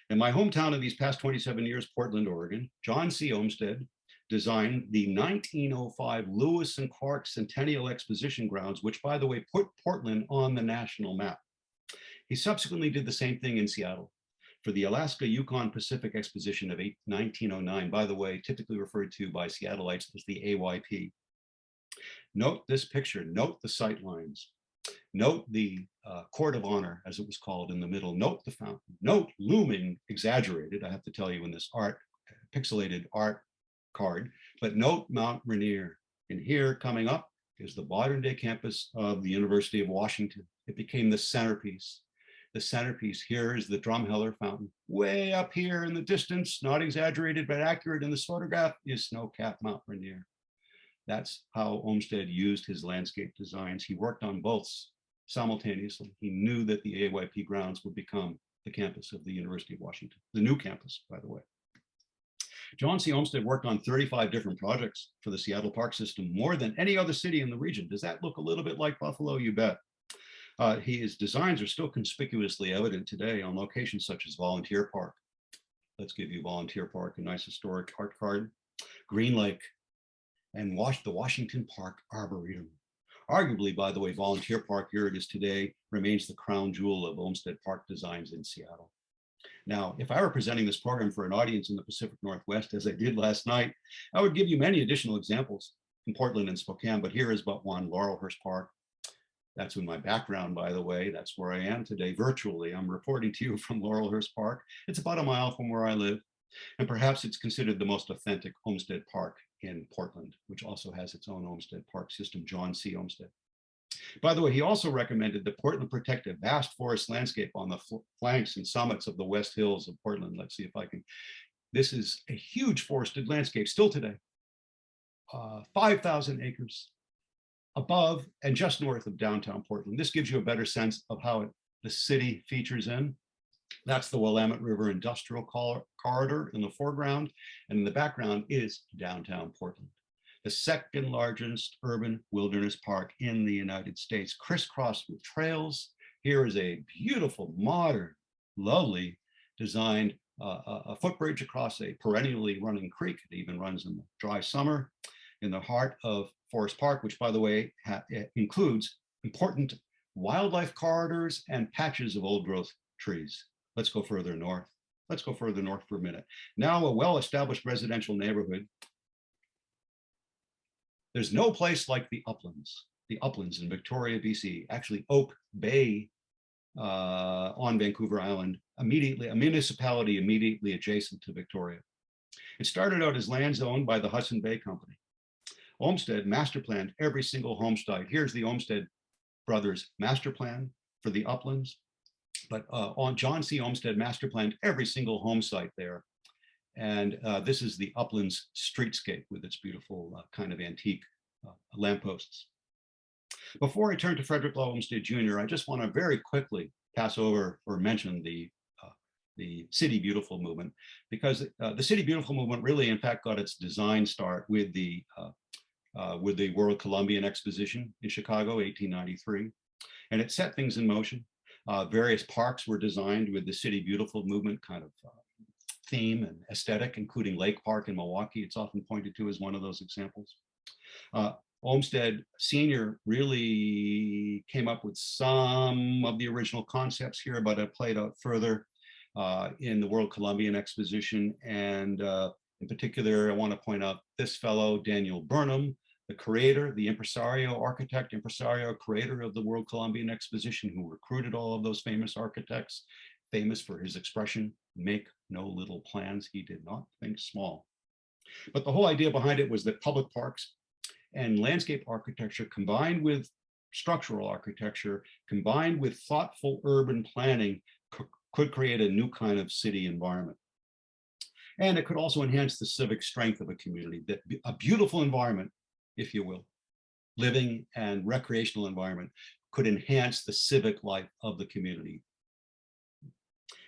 In my hometown of these past 27 years, Portland, Oregon, John C. Olmsted designed the 1905 Lewis and Clark Centennial Exposition Grounds, which, by the way, put Portland on the national map. He subsequently did the same thing in Seattle for the Alaska Yukon Pacific Exposition of 1909, by the way, typically referred to by Seattleites as the AYP. Note this picture, note the sight lines, note the Court of Honor, as it was called, in the middle, note the fountain, note looming, exaggerated, I have to tell you, in this pixelated art card, but note Mount Rainier. And here coming up is the modern day campus of the University of Washington. It became the centerpiece. The centerpiece here is the Drumheller Fountain. Way up here in the distance, not exaggerated, but accurate in this photograph, is snow-capped Mount Rainier. That's how Olmsted used his landscape designs. He worked on both simultaneously. He knew that the AYP grounds would become the campus of the University of Washington, the new campus, by the way. John C. Olmsted worked on 35 different projects for the Seattle Park System, more than any other city in the region. Does that look a little bit like Buffalo? You bet. His designs are still conspicuously evident today on locations such as Volunteer Park. Let's give you Volunteer Park, a nice historic art card. Green Lake, and the Washington Park Arboretum. Arguably, by the way, Volunteer Park, here it is today, remains the crown jewel of Olmsted Park designs in Seattle. Now, if I were presenting this program for an audience in the Pacific Northwest, as I did last night, I would give you many additional examples in Portland and Spokane, but here is but one, Laurelhurst Park. That's in my background, by the way. That's where I am today, virtually. I'm reporting to you from Laurelhurst Park. It's about a mile from where I live, and perhaps it's considered the most authentic Olmsted Park in Portland, which also has its own Olmsted Park system, John C. Olmsted. By the way, he also recommended that Portland protect a vast forest landscape on the flanks and summits of the West Hills of Portland. Let's see if I can. This is a huge forested landscape still today, 5,000 acres above and just north of downtown Portland. This gives you a better sense of how the city features in. That's the Willamette River Industrial Corridor in the foreground, and in the background is downtown Portland. the second largest urban wilderness park in the United States, crisscrossed with trails. Here is a beautiful, modern, lovely designed a footbridge across a perennially running creek. It even runs in the dry summer in the heart of Forest Park, which, by the way, includes important wildlife corridors and patches of old growth trees. Let's go further north. Let's go further north for a minute. Now a well-established residential neighborhood. There's no place like the uplands in Victoria, BC, actually Oak Bay on Vancouver Island, a municipality immediately adjacent to Victoria. It started out as lands owned by the Hudson Bay Company. Olmsted master planned every single home site. Here's the Olmsted brothers master plan for the uplands, but on John C. Olmsted master planned every single home site there. And this is the uplands streetscape with its beautiful kind of antique lampposts. Before I turn to Frederick Law Olmsted Jr., I just want to very quickly pass over or mention the City Beautiful movement, because the City Beautiful movement really, in fact, got its design start with the World Columbian Exposition in Chicago, 1893, and it set things in motion. Various parks were designed with the City Beautiful movement kind of theme and aesthetic, including Lake Park in Milwaukee. It's often pointed to as one of those examples. Olmsted Sr. really came up with some of the original concepts here, but it played out further in the World Columbian Exposition. And in particular, I want to point out this fellow, Daniel Burnham, the creator, the impresario, architect, impresario, creator of the World Columbian Exposition, who recruited all of those famous architects, famous for his expression, make no little plans. He did not think small. But the whole idea behind it was that public parks and landscape architecture combined with structural architecture, combined with thoughtful urban planning, could create a new kind of city environment. And it could also enhance the civic strength of a community, that a beautiful environment, if you will, living and recreational environment, could enhance the civic life of the community.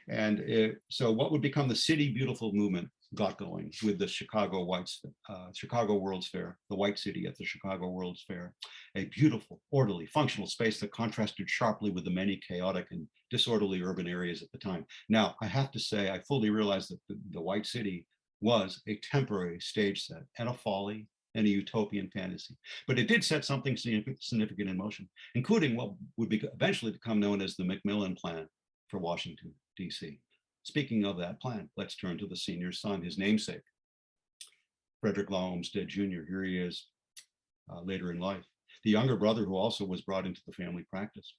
And so what would become the City Beautiful movement got going with the Chicago World's Fair, the White City at the Chicago World's Fair, a beautiful, orderly, functional space that contrasted sharply with the many chaotic and disorderly urban areas at the time. Now, I have to say, I fully realize that the White City was a temporary stage set and a folly and a utopian fantasy, but it did set something significant in motion, including what would eventually become known as the Macmillan Plan for Washington, D.C. Speaking of that plan, let's turn to the senior's son, his namesake, Frederick Law Olmsted Jr. Here he is later in life, the younger brother who also was brought into the family practice.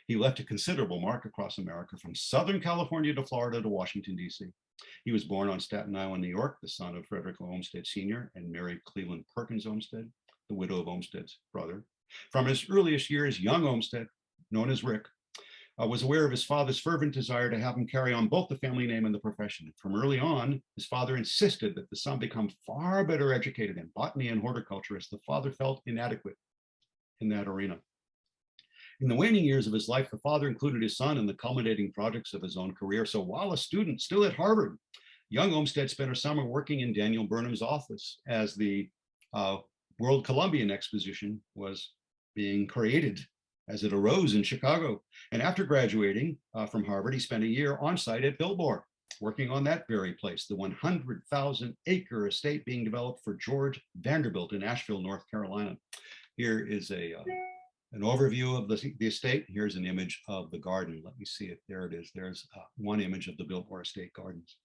He left a considerable mark across America, from Southern California to Florida to Washington, D.C. He was born on Staten Island, New York, the son of Frederick Law Olmsted Sr. and Mary Cleveland Perkins Olmsted, the widow of Olmsted's brother. From his earliest years, young Olmsted, known as Rick, was aware of his father's fervent desire to have him carry on both the family name and the profession. From early on, his father insisted that the son become far better educated in botany and horticulture, as the father felt inadequate in that arena. In the waning years of his life, the father included his son in the culminating projects of his own career. So while a student still at Harvard, young Olmsted spent a summer working in Daniel Burnham's office as the World Columbian Exposition was being created, as it arose in Chicago. And after graduating from Harvard, he spent a year on site at Biltmore, working on that very place, the 100,000-acre estate being developed for George Vanderbilt in Asheville, North Carolina. Here is an overview of the estate. Here's an image of the garden. Let me see it. There it is. There's one image of the Biltmore Estate Gardens.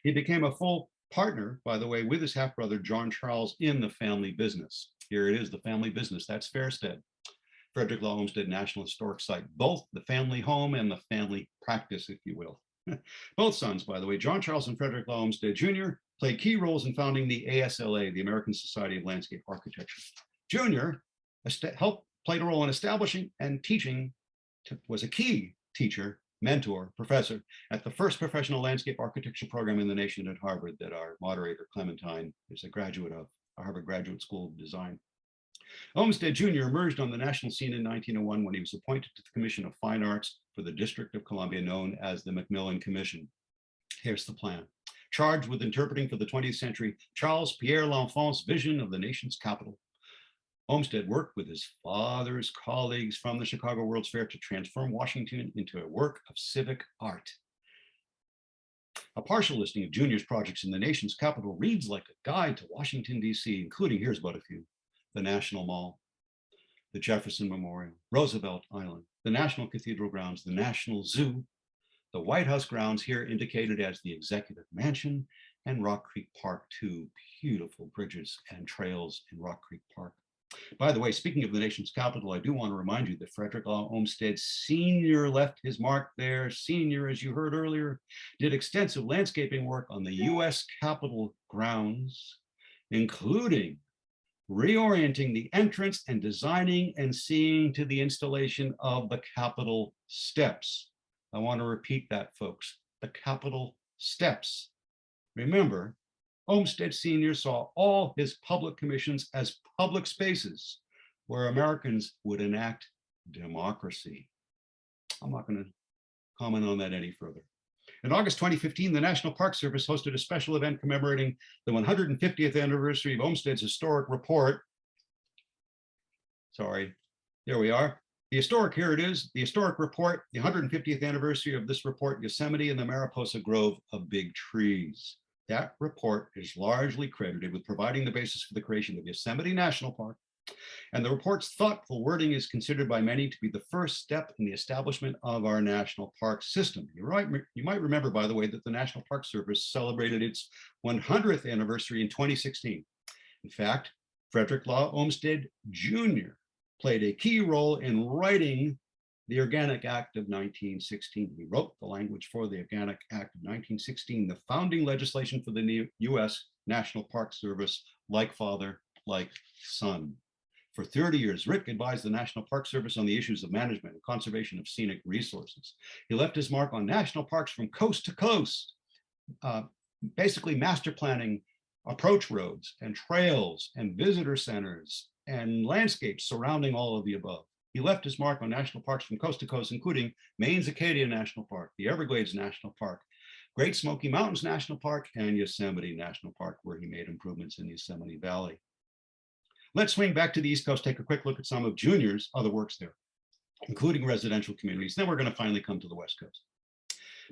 He became a full partner, by the way, with his half-brother, John Charles, in the family business. Here it is, the family business. That's Fairstead, Frederick Law Olmsted National Historic Site, both the family home and the family practice, if you will. Both sons, by the way, John Charles and Frederick Law Olmsted Jr., played key roles in founding the ASLA, the American Society of Landscape Architecture. Jr. played a role in establishing and teaching, was a key teacher, mentor, professor at the first professional landscape architecture program in the nation at Harvard that our moderator, Clementine, is a graduate of, Harvard Graduate School of Design. Olmsted Jr. emerged on the national scene in 1901 when he was appointed to the Commission of Fine Arts for the District of Columbia, known as the Macmillan Commission. Here's the plan. charged with interpreting for the 20th century Charles Pierre L'Enfant's vision of the nation's capital. Olmsted worked with his father's colleagues from the Chicago World's Fair to transform Washington into a work of civic art. A partial listing of Junior's projects in the nation's capital reads like a guide to Washington, D.C., including, here's but a few: the National Mall, the Jefferson Memorial, Roosevelt Island, the National Cathedral grounds, the National Zoo, the White House grounds here indicated as the Executive Mansion, and Rock Creek Park, two beautiful bridges and trails in Rock Creek Park. By the way, speaking of the nation's capital, I do want to remind you that Frederick Law Olmsted Sr. left his mark there. Sr., as you heard earlier, did extensive landscaping work on the U.S. Capitol grounds, including reorienting the entrance and designing and seeing to the installation of the Capitol steps. I want to repeat that, folks, the Capitol steps. Remember, Olmsted Sr. saw all his public commissions as public spaces where Americans would enact democracy. I'm not going to comment on that any further. In August 2015, the National Park Service hosted a special event commemorating the 150th anniversary of Olmsted's historic report. Sorry, there we are. Here it is, the historic report, the 150th anniversary of this report, Yosemite and the Mariposa Grove of Big Trees. That report is largely credited with providing the basis for the creation of Yosemite National Park. And the report's thoughtful wording is considered by many to be the first step in the establishment of our national park system. You might remember, by the way, that the National Park Service celebrated its 100th anniversary in 2016. In fact, Frederick Law Olmsted Jr. played a key role in writing the Organic Act of 1916. He wrote the language for the Organic Act of 1916, the founding legislation for the U.S. National Park Service, like father, like son. For 30 years, Rick advised the National Park Service on the issues of management and conservation of scenic resources. He left his mark on national parks from coast to coast, basically master planning approach roads and trails and visitor centers and landscapes surrounding all of the above. He left his mark on national parks from coast to coast, including Maine's Acadia National Park, the Everglades National Park, Great Smoky Mountains National Park, and Yosemite National Park, where he made improvements in the Yosemite Valley. Let's swing back to the East Coast, take a quick look at some of Junior's other works there, including residential communities. Then we're going to finally come to the West Coast.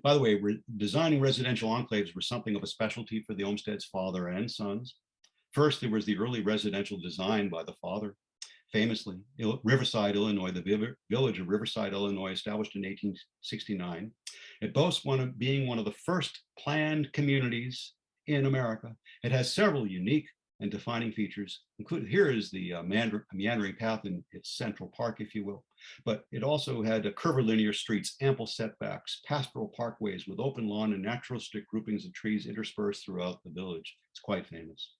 By the way, designing residential enclaves were something of a specialty for the Olmsted's father and sons. First, there was the early residential design by the father. Famously, Riverside, Illinois, the village of Riverside, Illinois, established in 1869. It boasts being one of the first planned communities in America. It has several unique and defining features, including here is the meandering path in its central park, if you will. But it also had curvilinear streets, ample setbacks, pastoral parkways with open lawn and naturalistic groupings of trees interspersed throughout the village. It's quite famous.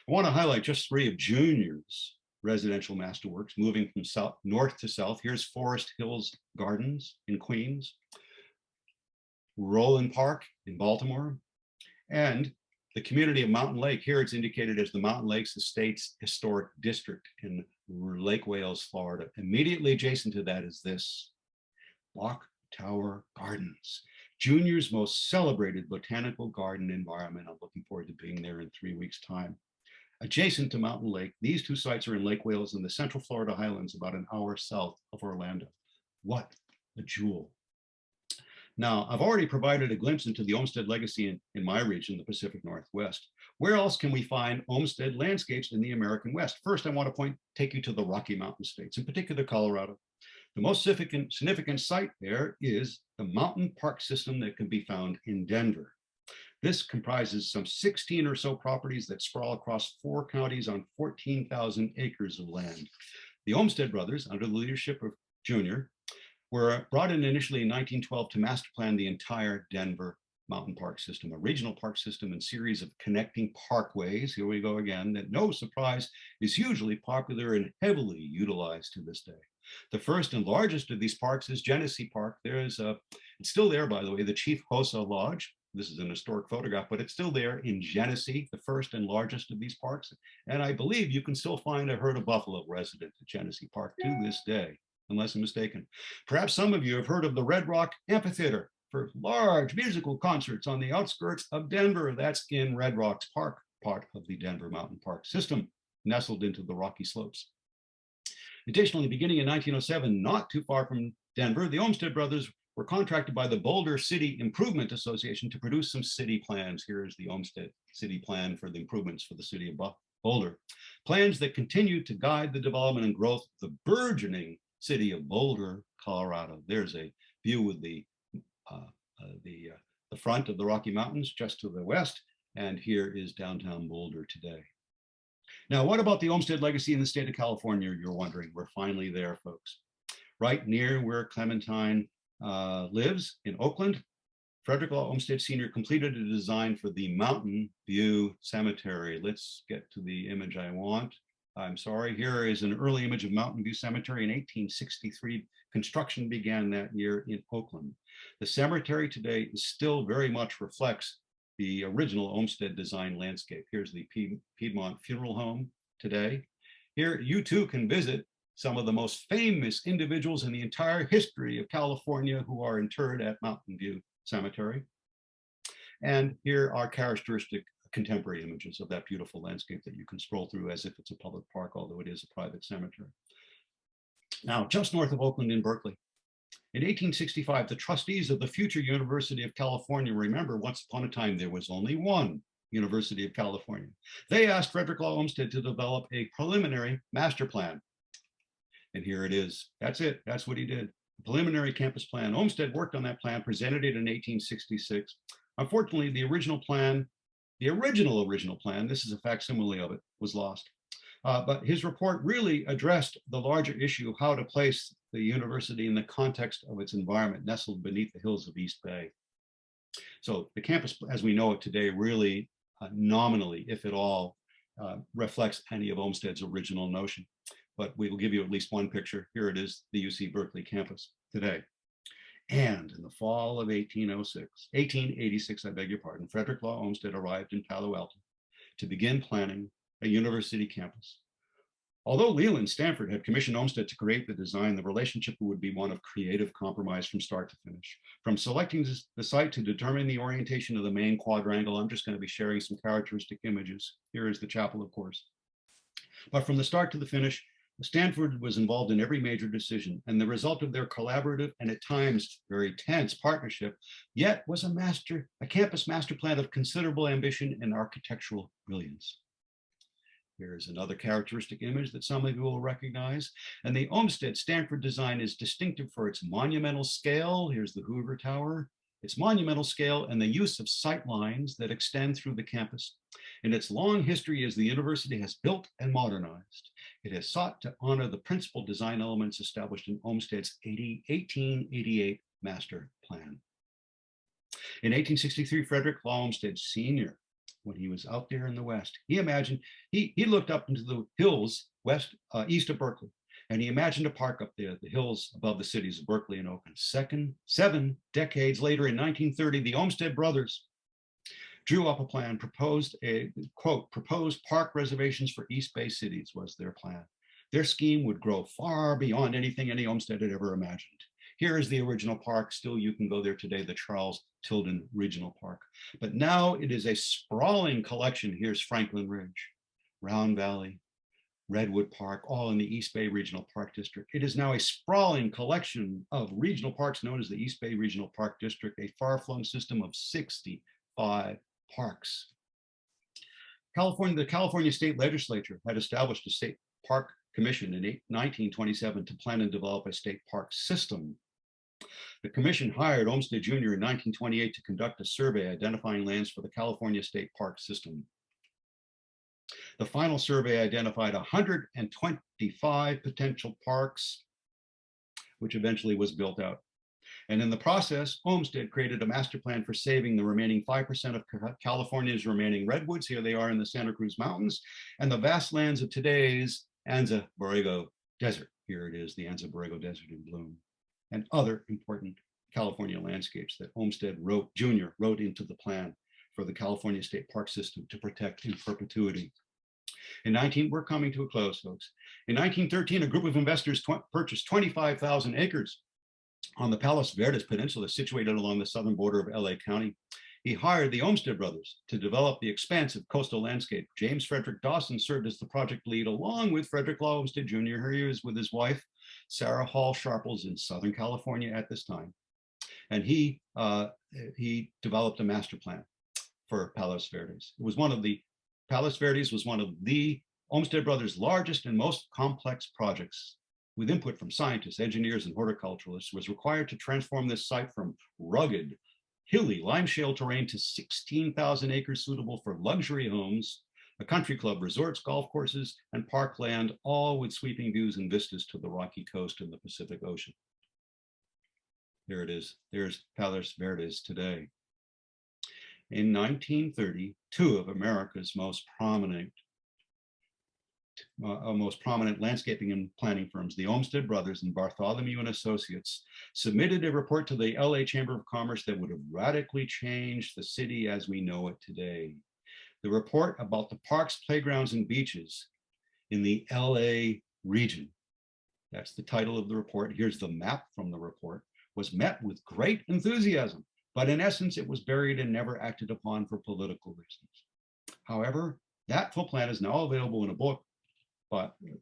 I want to highlight just three of Junior's residential masterworks, moving from north to south. Here's Forest Hills Gardens in Queens, Roland Park in Baltimore, and the community of Mountain Lake. Here it's indicated as the Mountain Lakes Estates Historic District in Lake Wales, Florida. Immediately adjacent to that is this, Clock Tower Gardens, Junior's most celebrated botanical garden environment. I'm looking forward to being there in 3 weeks' time. Adjacent to Mountain Lake, these two sites are in Lake Wales in the Central Florida Highlands, about an hour south of Orlando. What a jewel. Now, I've already provided a glimpse into the Olmsted legacy in my region, the Pacific Northwest. Where else can we find Olmsted landscapes in the American West? First, I want to take you to the Rocky Mountain states, in particular Colorado. The most significant site there is the mountain park system that can be found in Denver. This comprises some 16 or so properties that sprawl across 4 counties on 14,000 acres of land. The Olmsted brothers, under the leadership of Junior, were brought in initially in 1912 to master plan the entire Denver mountain park system, a regional park system and series of connecting parkways. Here we go again, that no surprise is hugely popular and heavily utilized to this day. The first and largest of these parks is Genesee Park. It's still there, by the way, the Chief Hosa Lodge. This is an historic photograph, but it's still there in Genesee, the first and largest of these parks. And I believe you can still find a herd of buffalo resident at Genesee Park to this day, unless I'm mistaken. Perhaps some of you have heard of the Red Rock Amphitheater for large musical concerts on the outskirts of Denver. That's in Red Rocks Park, part of the Denver Mountain Park system, nestled into the Rocky Slopes. Additionally, beginning in 1907, not too far from Denver, the Olmsted brothers were contracted by the Boulder City Improvement Association to produce some city plans. Here is the Olmsted city plan for the improvements for the city of Boulder. Plans that continue to guide the development and growth of the burgeoning city of Boulder, Colorado. There's a view with the front of the Rocky Mountains just to the west, and here is downtown Boulder today. Now, what about the Olmsted legacy in the state of California, you're wondering? We're finally there, folks. Right near where Clementine lives in Oakland, Frederick Law Olmsted Sr. completed a design for the Mountain View Cemetery. Let's get to the image I want. I'm sorry, here is an early image of Mountain View Cemetery in 1863. Construction began that year in Oakland. The cemetery today still very much reflects the original Olmsted design landscape. Here's the Piedmont Funeral Home today. Here you too can visit some of the most famous individuals in the entire history of California who are interred at Mountain View Cemetery. And here are characteristic contemporary images of that beautiful landscape that you can stroll through as if it's a public park, although it is a private cemetery. Now, just north of Oakland in Berkeley, in 1865, the trustees of the future University of California, remember, once upon a time, there was only one University of California. They asked Frederick Law Olmsted to develop a preliminary master plan. And here it is. That's it. That's what he did. Preliminary campus plan. Olmsted worked on that plan, presented it in 1866. Unfortunately, the original plan, this is a facsimile of it, was lost. But his report really addressed the larger issue of how to place the university in the context of its environment, nestled beneath the hills of East Bay. So the campus, as we know it today, really nominally, if at all, reflects any of Olmsted's original notion. But we will give you at least one picture. Here it is, the UC Berkeley campus today. And in the fall of 1886, I beg your pardon, Frederick Law Olmsted arrived in Palo Alto to begin planning a university campus. Although Leland Stanford had commissioned Olmsted to create the design, the relationship would be one of creative compromise from start to finish. From selecting the site to determining the orientation of the main quadrangle, I'm just going to be sharing some characteristic images. Here is the chapel, of course. But from the start to the finish, Stanford was involved in every major decision, and the result of their collaborative and at times very tense partnership, yet was a campus master plan of considerable ambition and architectural brilliance. Here's another characteristic image that some of you will recognize. And the Olmsted Stanford design is distinctive for its monumental scale. Here's the Hoover Tower. Its monumental scale and the use of sight lines that extend through the campus. In its long history as the university has built and modernized, it has sought to honor the principal design elements established in Olmsted's 1888 master plan. In 1863, Frederick Law Olmsted Sr., when he was out there in the West, he imagined, he looked up into the hills east of Berkeley, and he imagined a park up there, the hills above the cities of Berkeley and Oakland. 7 decades later, in 1930, the Olmsted brothers drew up a plan, proposed park reservations for East Bay cities was their plan. Their scheme would grow far beyond anything any Olmsted had ever imagined. Here is the original park. Still, you can go there today, the Charles Tilden Regional Park. But now it is a sprawling collection. Here's Franklin Ridge, Round Valley, Redwood Park, all in the East Bay Regional Park District. It is now a sprawling collection of regional parks known as the East Bay Regional Park District, a far-flung system of 65 parks. The California State Legislature had established a state park commission in 1927 to plan and develop a state park system. The commission hired Olmsted Jr. in 1928 to conduct a survey identifying lands for the California State Park System. The final survey identified 125 potential parks, which eventually was built out. And in the process, Olmsted created a master plan for saving the remaining 5% of California's remaining redwoods. Here they are in the Santa Cruz Mountains, and the vast lands of today's Anza Borrego Desert. Here it is, the Anza Borrego Desert in bloom, and other important California landscapes that Olmsted Jr. wrote into the plan for the California State Park System to protect in perpetuity. We're coming to a close, folks. In 1913, a group of investors purchased 25,000 acres On the Palos Verdes Peninsula, situated along the southern border of LA County, he hired the Olmsted brothers to develop the expansive coastal landscape. James Frederick Dawson served as the project lead along with Frederick Law Olmsted Jr. Here he was with his wife, Sarah Hall Sharples, in Southern California at this time. And he developed a master plan for Palos Verdes. Palos Verdes was one of the Olmsted brothers' largest and most complex projects. With input from scientists, engineers, and horticulturalists, was required to transform this site from rugged, hilly lime shale terrain to 16,000 acres suitable for luxury homes, a country club, resorts, golf courses, and parkland, all with sweeping views and vistas to the rocky coast and the Pacific Ocean. There it is. There's Palos Verdes today. In 1930, two of America's most prominent landscaping and planning firms, the Olmsted Brothers and Bartholomew and Associates, submitted a report to the LA Chamber of Commerce that would have radically changed the city as we know it today. The report about the parks, playgrounds, and beaches in the LA region, that's the title of the report, here's the map from the report, was met with great enthusiasm, but in essence, it was buried and never acted upon for political reasons. However, that full plan is now available in a book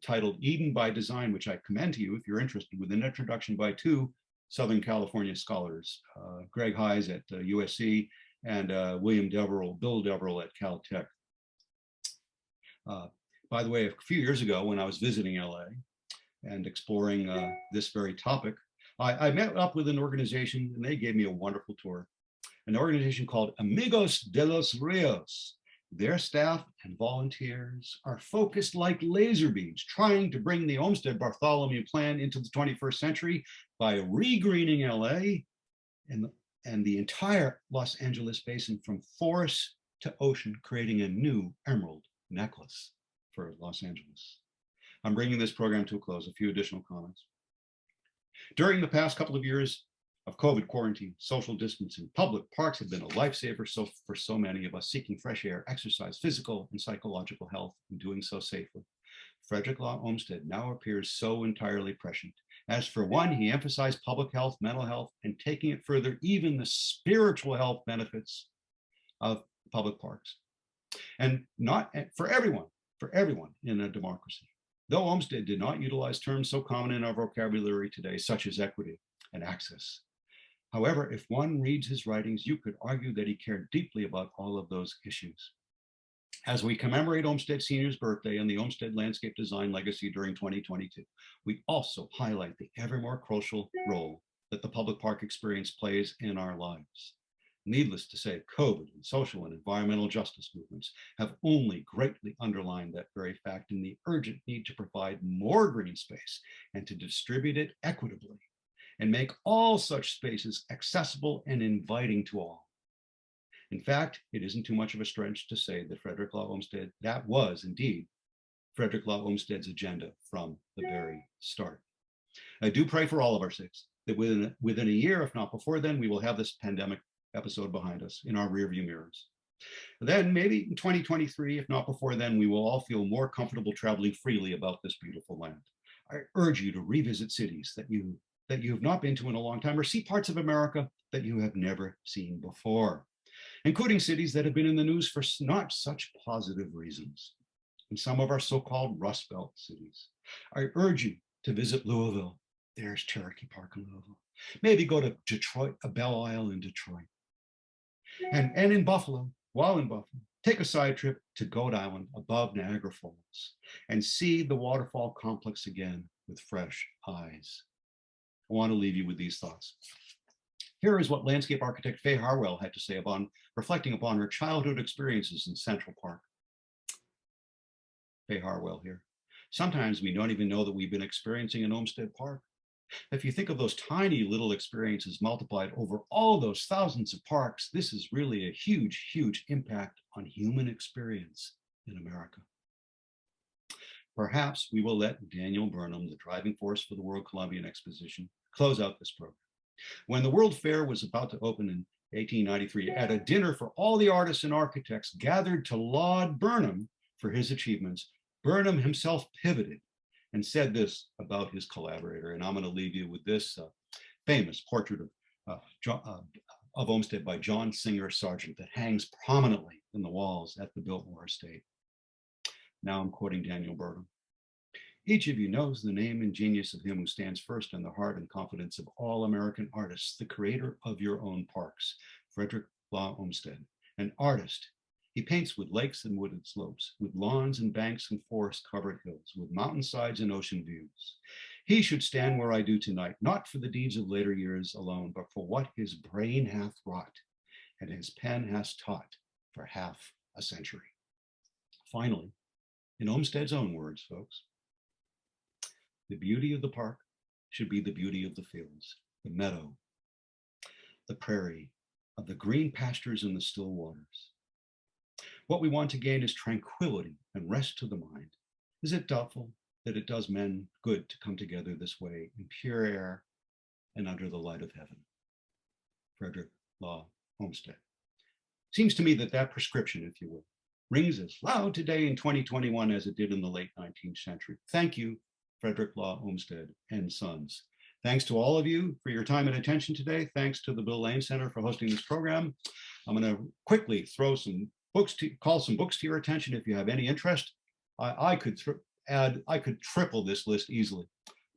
titled Eden by Design, which I commend to you if you're interested, with an introduction by two Southern California scholars, Greg Hayes at USC and Bill Deverell at Caltech. By the way, a few years ago when I was visiting LA and exploring this very topic, I met up with an organization and they gave me a wonderful tour, an organization called Amigos de los Rios. Their staff and volunteers are focused like laser beams, trying to bring the Olmsted Bartholomew plan into the 21st century by regreening LA and the entire Los Angeles basin from forest to ocean, creating a new emerald necklace for Los Angeles. I'm bringing this program to a close. A few additional comments. During the past couple of years of COVID quarantine, social distancing, public parks have been a lifesaver for so many of us seeking fresh air, exercise, physical and psychological health, and doing so safely. Frederick Law Olmsted now appears so entirely prescient. As for one, he emphasized public health, mental health, and taking it further, even the spiritual health benefits of public parks. And not for everyone in a democracy. Though Olmsted did not utilize terms so common in our vocabulary today, such as equity and access. However, if one reads his writings, you could argue that he cared deeply about all of those issues. As we commemorate Olmsted Sr.'s birthday and the Olmsted landscape design legacy during 2022, we also highlight the ever more crucial role that the public park experience plays in our lives. Needless to say, COVID and social and environmental justice movements have only greatly underlined that very fact and the urgent need to provide more green space and to distribute it equitably and make all such spaces accessible and inviting to all. In fact, it isn't too much of a stretch to say that Frederick Law Olmsted, that was indeed Frederick Law Olmsted's agenda from the very start. I do pray for all of our sakes that within a year, if not before then, we will have this pandemic episode behind us in our rearview mirrors. Then maybe in 2023, if not before then, we will all feel more comfortable traveling freely about this beautiful land. I urge you to revisit cities that you have not been to in a long time, or see parts of America that you have never seen before, including cities that have been in the news for not such positive reasons. And some of our so-called Rust Belt cities. I urge you to visit Louisville. There's Cherokee Park in Louisville. Maybe go to Detroit, Belle Isle in Detroit. And in Buffalo, while in Buffalo, take a side trip to Goat Island above Niagara Falls and see the waterfall complex again with fresh eyes. I want to leave you with these thoughts. Here is what landscape architect Faye Harwell had to say about reflecting upon her childhood experiences in Central Park. Faye Harwell here. Sometimes we don't even know that we've been experiencing an Olmsted Park. If you think of those tiny little experiences multiplied over all those thousands of parks, this is really a huge, huge impact on human experience in America. Perhaps we will let Daniel Burnham, the driving force for the World Columbian Exposition, close out this program. When the World Fair was about to open in 1893, at a dinner for all the artists and architects gathered to laud Burnham for his achievements, Burnham himself pivoted and said this about his collaborator. And I'm going to leave you with this famous portrait of Olmsted by John Singer Sargent that hangs prominently in the walls at the Biltmore estate. Now I'm quoting Daniel Burnham. Each of you knows the name and genius of him who stands first in the heart and confidence of all American artists, the creator of your own parks, Frederick Law Olmsted. An artist, he paints with lakes and wooded slopes, with lawns and banks and forest-covered hills, with mountainsides and ocean views. He should stand where I do tonight, not for the deeds of later years alone, but for what his brain hath wrought and his pen has taught for half a century. Finally, in Olmsted's own words, folks, the beauty of the park should be the beauty of the fields, the meadow, the prairie, of the green pastures and the still waters. What we want to gain is tranquility and rest to the mind. Is it doubtful that it does men good to come together this way in pure air and under the light of heaven? Frederick Law Olmsted. Seems to me that that prescription, if you will, rings as loud today in 2021 as it did in the late 19th century. Thank you, Frederick Law Olmsted and Sons. Thanks to all of you for your time and attention today. Thanks to the Bill Lane Center for hosting this program. I'm going to quickly throw some books call some books to your attention if you have any interest. I could triple this list easily,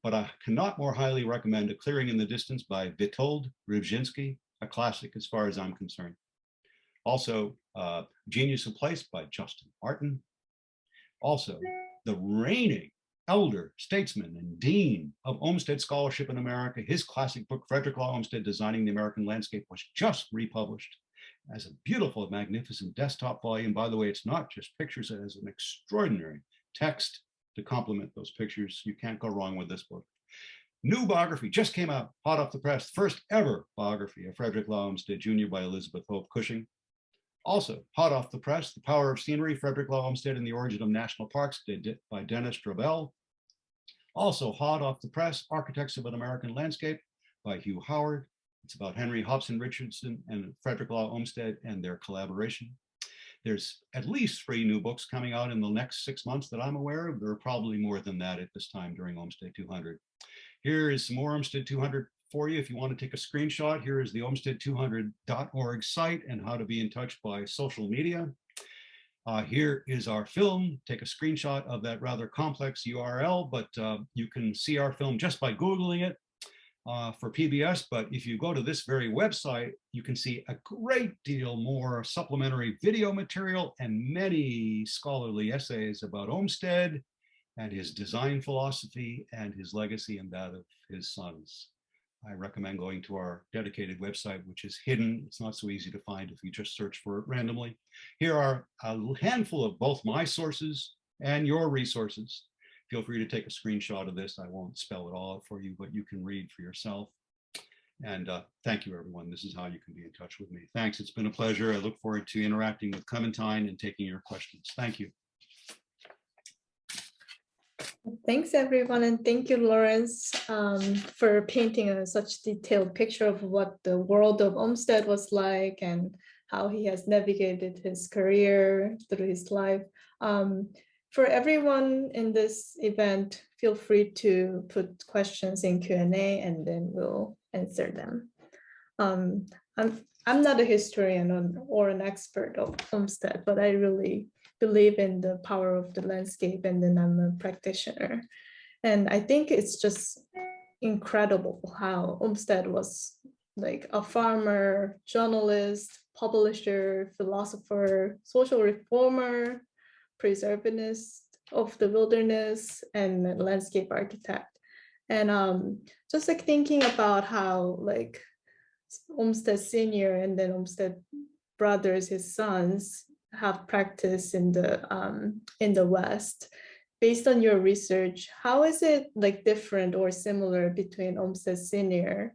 but I cannot more highly recommend A Clearing in the Distance by Witold Rybczynski, a classic as far as I'm concerned. Also, Genius of Place by Justin Martin. Also, the reigning elder statesman and dean of Olmsted scholarship in America, his classic book, Frederick Law Olmsted, Designing the American Landscape, was just republished as a beautiful, magnificent desktop volume. By the way, it's not just pictures, it has an extraordinary text to complement those pictures. You can't go wrong with this book. New biography just came out, hot off the press, first ever biography of Frederick Law Olmsted Jr. by Elizabeth Hope Cushing. Also, hot off the press, The Power of Scenery, Frederick Law Olmsted and the Origin of National Parks by Dennis Drabell. Also hot off the press, Architects of an American Landscape by Hugh Howard. It's about Henry Hobson Richardson and Frederick Law Olmsted and their collaboration. There's at least 3 new books coming out in the next 6 months that I'm aware of. There are probably more than that at this time during Olmsted 200. Here is some more Olmsted 200 for you. If you want to take a screenshot, here is the olmsted200.org site and how to be in touch by social media. Here is our film. Take a screenshot of that rather complex URL, but you can see our film just by Googling it for PBS. But if you go to this very website, you can see a great deal more supplementary video material and many scholarly essays about Olmsted and his design philosophy and his legacy and that of his sons. I recommend going to our dedicated website, which is hidden. It's not so easy to find if you just search for it randomly. Here are a handful of both my sources and your resources. Feel free to take a screenshot of this. I won't spell it all out for you, but you can read for yourself. And thank you, everyone. This is how you can be in touch with me. Thanks. It's been a pleasure. I look forward to interacting with Clementine and taking your questions. Thank you. Thanks, everyone, and thank you, Laurence, for painting such detailed picture of what the world of Olmsted was like and how he has navigated his career through his life. For everyone in this event, feel free to put questions in Q&A and then we'll answer them. I'm not a historian or an expert of Olmsted, but I really believe in the power of the landscape, and then I'm a practitioner. And I think it's just incredible how Olmsted was like a farmer, journalist, publisher, philosopher, social reformer, preservationist of the wilderness, and landscape architect. And just like thinking about how like Olmsted Sr. and then Olmsted brothers, his sons, have practiced in the West. Based on your research, how is it like different or similar between Olmsted Sr.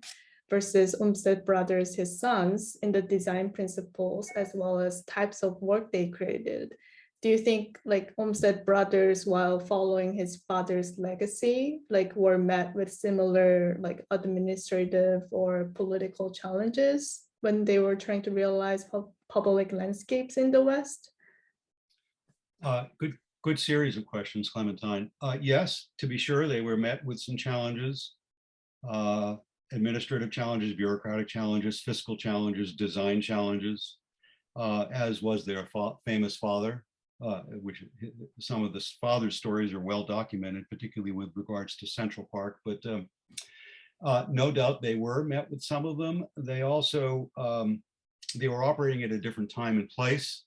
versus Olmsted brothers, his sons, in the design principles as well as types of work they created? Do you think like Olmsted brothers, while following his father's legacy, like were met with similar like administrative or political challenges when they were trying to realize public landscapes in the West? Good series of questions, Clementine. Yes, to be sure, they were met with some challenges. administrative challenges, bureaucratic challenges, fiscal challenges, design challenges, as was their famous father, which some of the father's stories are well documented, particularly with regards to Central Park. But no doubt they were met with some of them. They also, they were operating at a different time and place.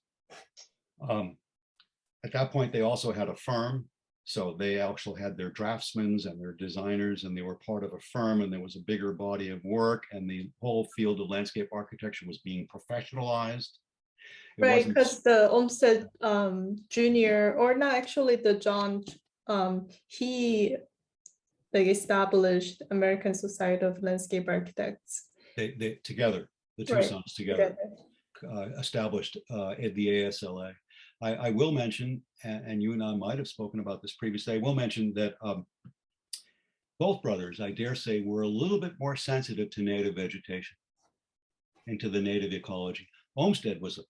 At that point, they also had a firm. So they actually had their draftsmen and their designers, and they were part of a firm, and there was a bigger body of work, and the whole field of landscape architecture was being professionalized. Right, because the Olmsted Junior, or not actually the John, he like established American Society of Landscape Architects. They together, the two Right, sons together. Established at the ASLA. I will mention, and you and I might have spoken about this previously, I will mention that both brothers, I dare say, were a little bit more sensitive to native vegetation and to the native ecology. Olmsted was a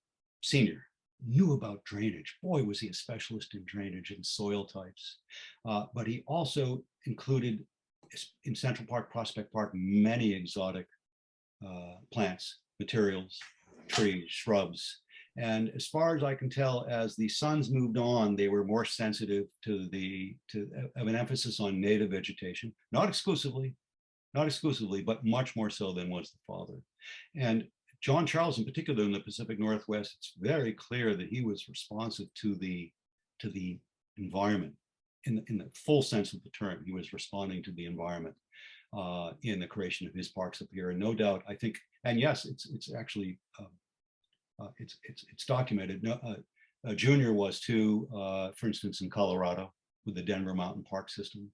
senior, knew about drainage. Boy, was he a specialist in drainage and soil types. But he also included in Central Park, Prospect Park, many exotic plants, materials, trees, shrubs. And as far as I can tell, as the sons moved on, they were more sensitive to an emphasis on native vegetation, not exclusively, but much more so than was the father. And John Charles, in particular, in the Pacific Northwest, it's very clear that he was responsive to the environment in the full sense of the term. He was responding to the environment in the creation of his parks up here. And no doubt, I think, and yes, it's actually it's documented. Junior was too, for instance, in Colorado with the Denver Mountain Park System,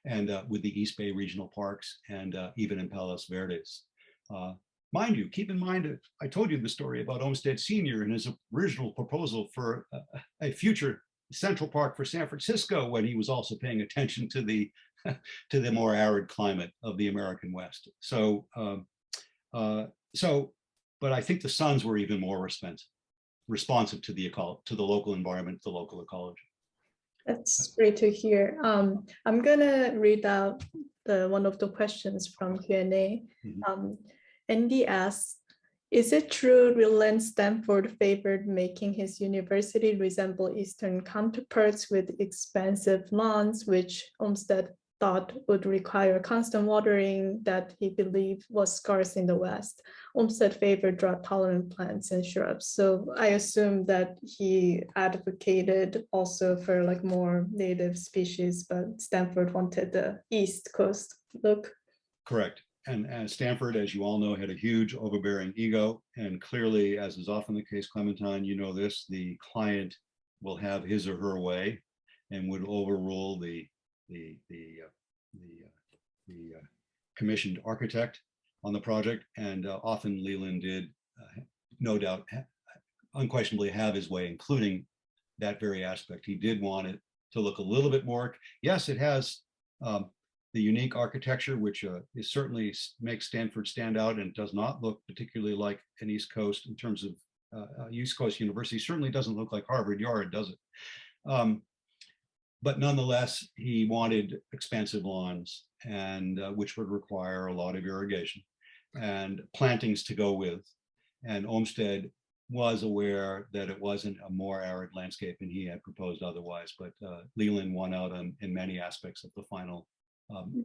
and with the East Bay Regional Parks, and even in Palos Verdes. Mind you, keep in mind, I told you the story about Olmsted Sr. and his original proposal for a future Central Park for San Francisco, when he was also paying attention to the to the more arid climate of the American West. So, but I think the sons were even more responsive to the local environment, the local ecology. That's great to hear. I'm gonna read out one of the questions from Q&A. Andy asks, is it true Leland Stanford favored making his university resemble Eastern counterparts with expansive lawns, which Olmsted thought would require constant watering that he believed was scarce in the West? Olmsted favored drought-tolerant plants and shrubs. So I assume that he advocated also for like more native species, but Stanford wanted the East Coast look. Correct. And Stanford, as you all know, had a huge overbearing ego. And clearly, as is often the case, Clementine, you know this, the client will have his or her way and would overrule the commissioned architect on the project. And often Leland did, no doubt, unquestionably have his way, including that very aspect. He did want it to look a little bit more, yes, it has the unique architecture, which is certainly makes Stanford stand out, and does not look particularly like an East Coast in terms of East Coast University. Certainly doesn't look like Harvard Yard, does it? But nonetheless, he wanted expansive lawns, and which would require a lot of irrigation and plantings to go with. And Olmsted was aware that it wasn't a more arid landscape, and he had proposed otherwise. But Leland won out in many aspects of the final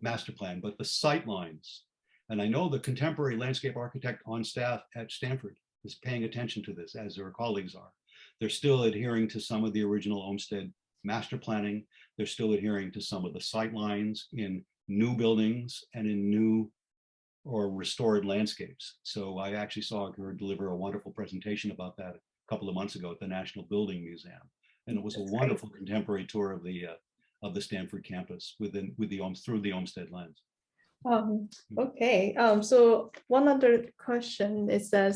master plan. But the sight lines, and I know the contemporary landscape architect on staff at Stanford is paying attention to this, as their colleagues are. They're still adhering to some of the original Olmsted master planning. They're still adhering to some of the sight lines in new buildings and in new or restored landscapes. So I actually saw her deliver a wonderful presentation about that a couple of months ago at the National Building Museum. And it was a wonderful contemporary tour of the Stanford campus through the Olmsted lens. Okay, so one other question is that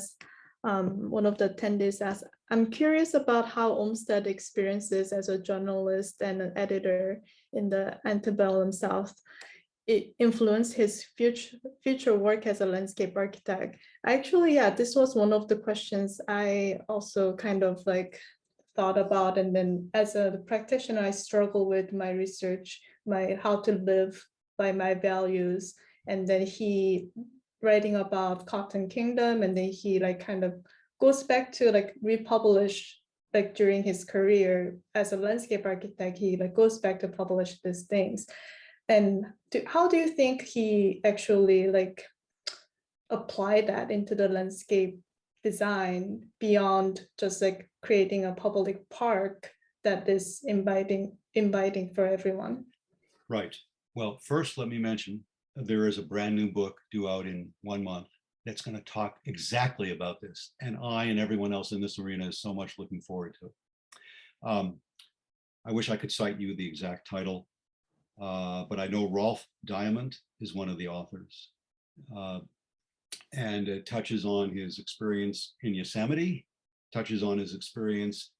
one of the attendees asked, I'm curious about how Olmsted experiences as a journalist and an editor in the antebellum South it influenced his future work as a landscape architect. Actually, yeah, this was one of the questions I also kind of like thought about. And then as a practitioner, I struggle with my research, how to live by my values. and then he writing about Cotton Kingdom, and then he like kind of goes back to like republish like during his career as a landscape architect, he like goes back to publish these things. And how do you think he actually like apply that into the landscape design beyond just like creating a public park that is inviting for everyone? Right. Well, first, let me mention there is a brand new book due out in 1 month that's going to talk exactly about this. And I and everyone else in this arena is so much looking forward to it. I wish I could cite you the exact title, but I know Rolf Diamond is one of the authors. And it touches on his experience in Yosemite, touches on his experience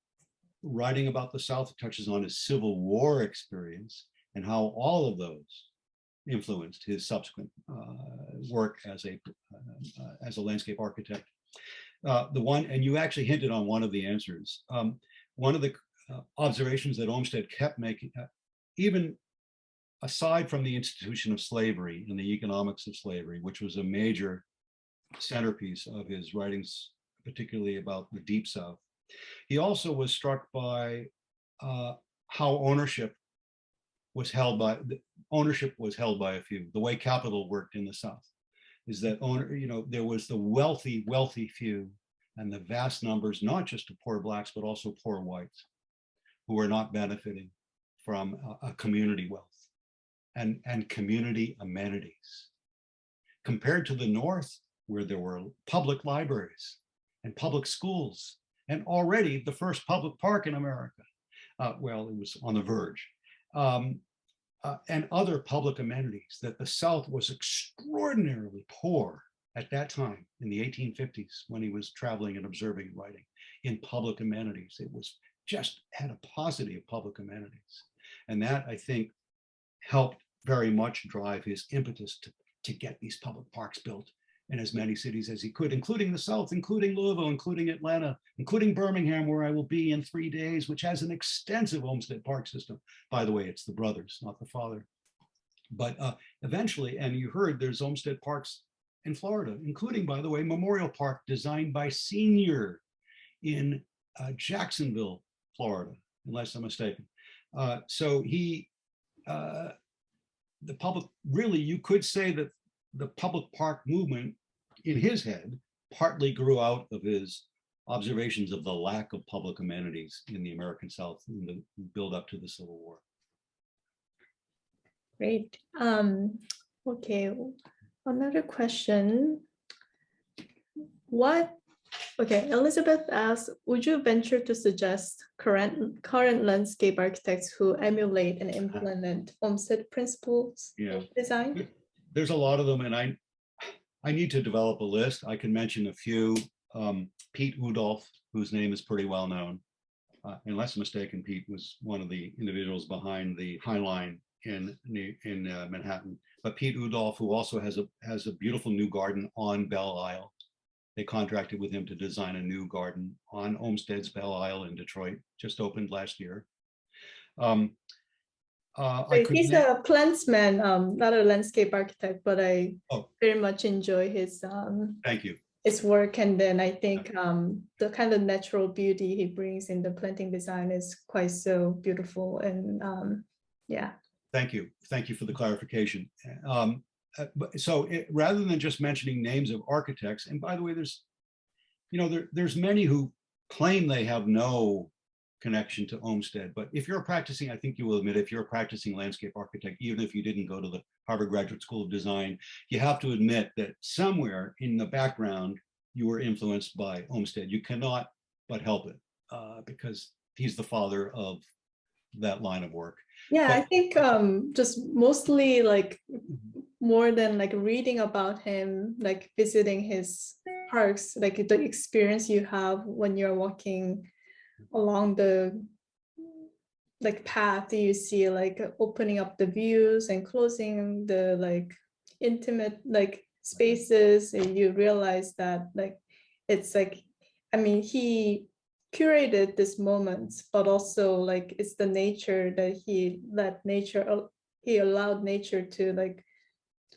writing about the South, touches on his Civil War experience, and how all of those influenced his subsequent work as a landscape architect. The one, and you actually hinted on one of the answers. One of the observations that Olmsted kept making, even aside from the institution of slavery and the economics of slavery, which was a major centerpiece of his writings, particularly about the Deep South, he also was struck by how ownership was held by a few. The way capital worked in the South is that there was the wealthy few and the vast numbers, not just of poor blacks, but also poor whites, who were not benefiting from a community wealth and community amenities. Compared to the North, where there were public libraries and public schools, and already the first public park in America. Well, it was on the verge. And other public amenities, that the South was extraordinarily poor at that time in the 1850s when he was traveling and observing and writing in public amenities. It was just had a paucity of public amenities. And that, I think, helped very much drive his impetus to get these public parks built in as many cities as he could, including the South, including Louisville, including Atlanta, including Birmingham, where I will be in 3 days, which has an extensive Olmsted park system. By the way, it's the brothers, not the father. But eventually, and you heard there's Olmsted parks in Florida, including, by the way, Memorial Park designed by Senior in Jacksonville, Florida, unless I'm mistaken. So the public, really, you could say that the public park movement in his head partly grew out of his observations of the lack of public amenities in the American South in the build up to the Civil War. Great. Okay, another question. Okay, Elizabeth asked, would you venture to suggest current landscape architects who emulate and implement Olmsted principles in design? There's a lot of them, and I need to develop a list. I can mention a few. Pete Udolph, whose name is pretty well known. Unless I'm mistaken, Pete was one of the individuals behind the High Line in Manhattan. But Pete Udolph, who also has a beautiful new garden on Belle Isle. They contracted with him to design a new garden on Olmsted's Belle Isle in Detroit, just opened last year. He's a plantsman, not a landscape architect, but I very much enjoy his thank you. His work. And then I think the kind of natural beauty he brings in the planting design is quite so beautiful. And yeah. Thank you for the clarification. So rather than just mentioning names of architects, and by the way, there's many who claim they have no connection to Olmsted, but if you're practicing, I think you will admit, if you're a practicing landscape architect, even if you didn't go to the Harvard Graduate School of Design, you have to admit that somewhere in the background, you were influenced by Olmsted. You cannot but help it because he's the father of that line of work. Yeah, but I think just mostly like more than like reading about him, like visiting his parks, like the experience you have when you're walking along the like path, you see like opening up the views and closing the like intimate like spaces, and you realize that like it's like, I mean, he curated this moments, but also like it's the nature that he allowed nature to like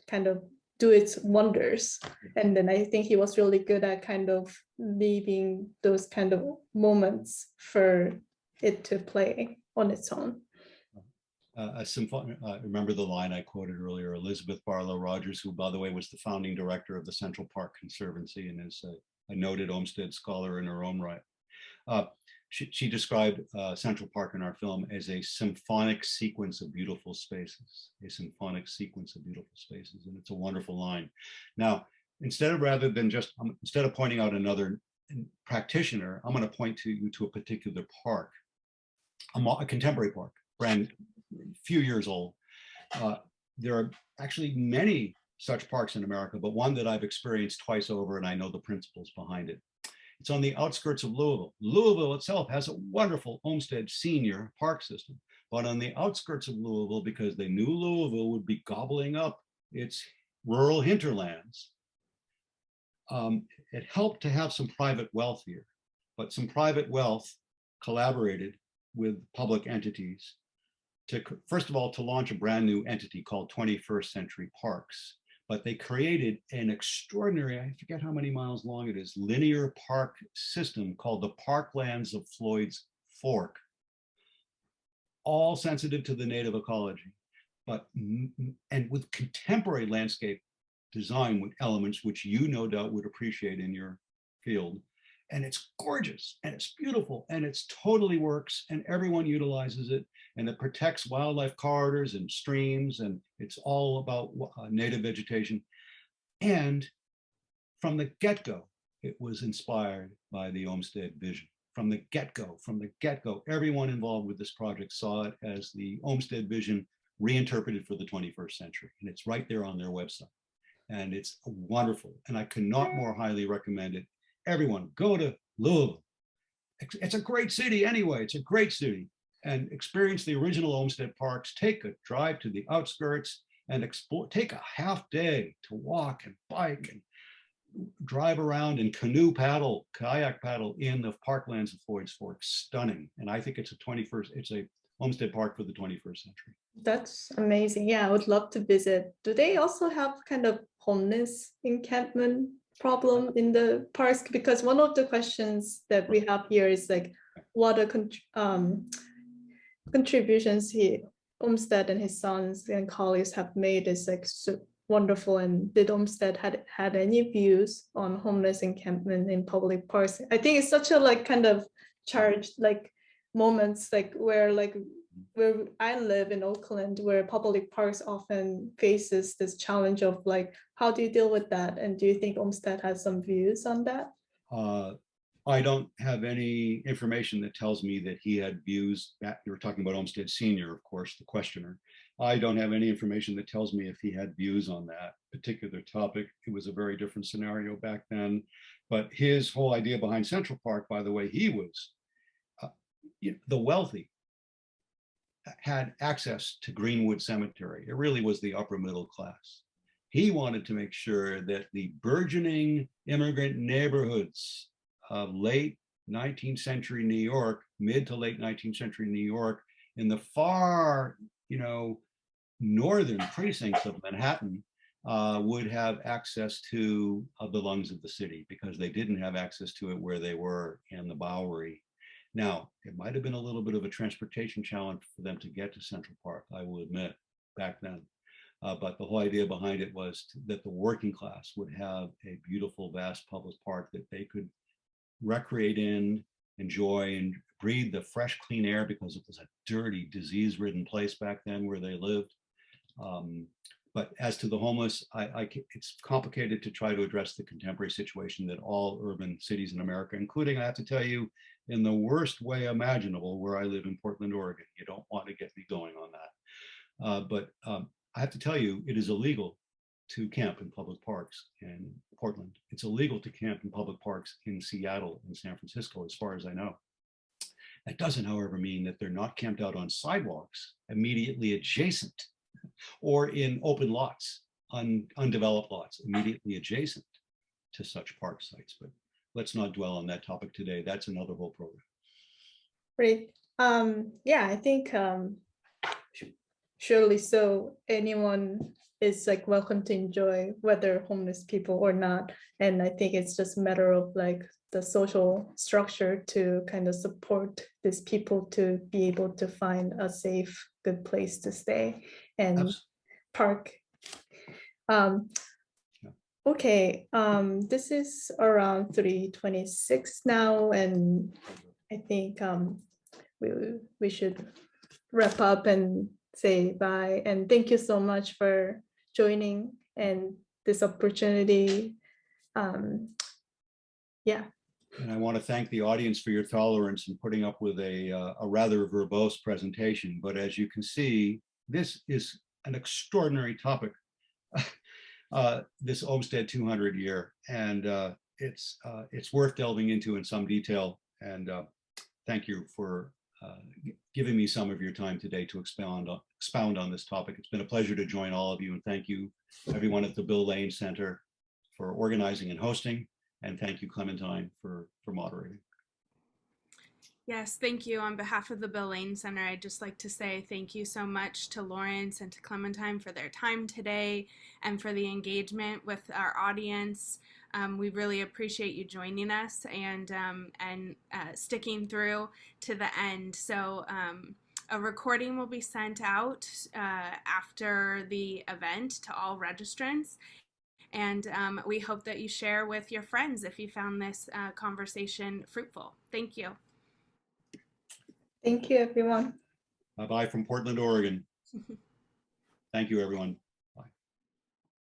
kind of do its wonders. And then I think he was really good at kind of leaving those kind of moments for it to play on its own. I remember the line I quoted earlier, Elizabeth Barlow Rogers, who, by the way, was the founding director of the Central Park Conservancy and is a noted Olmsted scholar in her own right. She described Central Park in our film as a symphonic sequence of beautiful spaces, a symphonic sequence of beautiful spaces. And it's a wonderful line. Now, instead of pointing out another practitioner, I'm going to point you to a particular park, a contemporary park, brand few years old. There are actually many such parks in America, but one that I've experienced twice over, and I know the principles behind it. It's on the outskirts of Louisville. Louisville itself has a wonderful Olmsted senior park system, but on the outskirts of Louisville, because they knew Louisville would be gobbling up its rural hinterlands, it helped to have some private wealth here, but some private wealth collaborated with public entities to, first of all, to launch a brand new entity called 21st Century Parks. But they created an extraordinary, I forget how many miles long it is, linear park system called the Parklands of Floyd's Fork, all sensitive to the native ecology, and with contemporary landscape design with elements which you no doubt would appreciate in your field. And it's gorgeous and it's beautiful and it's totally works and everyone utilizes it, and it protects wildlife corridors and streams, and it's all about native vegetation. And from the get-go, it was inspired by the Olmsted vision. From the get-go, everyone involved with this project saw it as the Olmsted vision reinterpreted for the 21st century. And it's right there on their website. And it's wonderful. And I cannot more highly recommend it. Everyone, go to Louisville. It's a great city anyway. It's a great city. And experience the original Olmsted parks. Take a drive to the outskirts and explore. Take a half day to walk and bike and drive around and canoe paddle, kayak paddle in the Parklands of Floyd's Fork. Stunning. And I think it's a Olmsted Park for the 21st century. That's amazing. Yeah, I would love to visit. Do they also have kind of homeless encampment problem in the parks? Because one of the questions that we have here is like, what are contributions Olmsted and his sons and colleagues have made is like so wonderful. And did Olmsted had any views on homeless encampment in public parks? I think it's such a like kind of charged like moments like where I live in Oakland, where public parks often faces this challenge of like, how do you deal with that? And do you think Olmsted has some views on that? I don't have any information that tells me that he had views. That you were talking about Olmsted Senior, of course, the questioner. I don't have any information that tells me if he had views on that particular topic. It was a very different scenario back then. But his whole idea behind Central Park, by the way, he was the wealthy had access to Greenwood Cemetery. It really was the upper middle class. He wanted to make sure that the burgeoning immigrant neighborhoods of late 19th century New York, mid to late 19th century New York, in the far, northern precincts of Manhattan, would have access to the lungs of the city, because they didn't have access to it where they were in the Bowery. Now, it might have been a little bit of a transportation challenge for them to get to Central Park, I will admit, back then. But the whole idea behind it was that the working class would have a beautiful, vast public park that they could recreate in, enjoy, and breathe the fresh, clean air, because it was a dirty, disease-ridden place back then where they lived. But as to the homeless, it's complicated to try to address the contemporary situation that all urban cities in America, including, I have to tell you, in the worst way imaginable, where I live in Portland, Oregon. You don't want to get me going on that. But I have to tell you, it is illegal to camp in public parks in Portland. It's illegal to camp in public parks in Seattle and San Francisco, as far as I know. That doesn't, however, mean that they're not camped out on sidewalks immediately adjacent, or in open lots, undeveloped lots immediately adjacent to such park sites. But let's not dwell on that topic today. That's another whole program. Great. Yeah, I think surely so anyone is like welcome to enjoy, whether homeless people or not. And I think it's just a matter of like the social structure to kind of support these people to be able to find a safe, good place to stay and Abs- park. Um, Yeah. okay, this is around 3:26 now, and I think we should wrap up and say bye. And thank you so much for joining and this opportunity. Yeah. And I want to thank the audience for your tolerance in putting up with a rather verbose presentation. But as you can see, this is an extraordinary topic, this Olmsted 200 year, and it's worth delving into in some detail. And thank you for giving me some of your time today to expound on this topic. It's been a pleasure to join all of you, and thank you everyone at the Bill Lane Center for organizing and hosting. And thank you, Clementine, for moderating. Yes, thank you. On behalf of the Bill Lane Center, I'd just like to say thank you so much to Laurence and to Clementine for their time today and for the engagement with our audience. We really appreciate you joining us and sticking through to the end. So a recording will be sent out after the event to all registrants. And we hope that you share with your friends if you found this conversation fruitful. Thank you. Thank you, everyone. Bye-bye from Portland, Oregon. Thank you, everyone.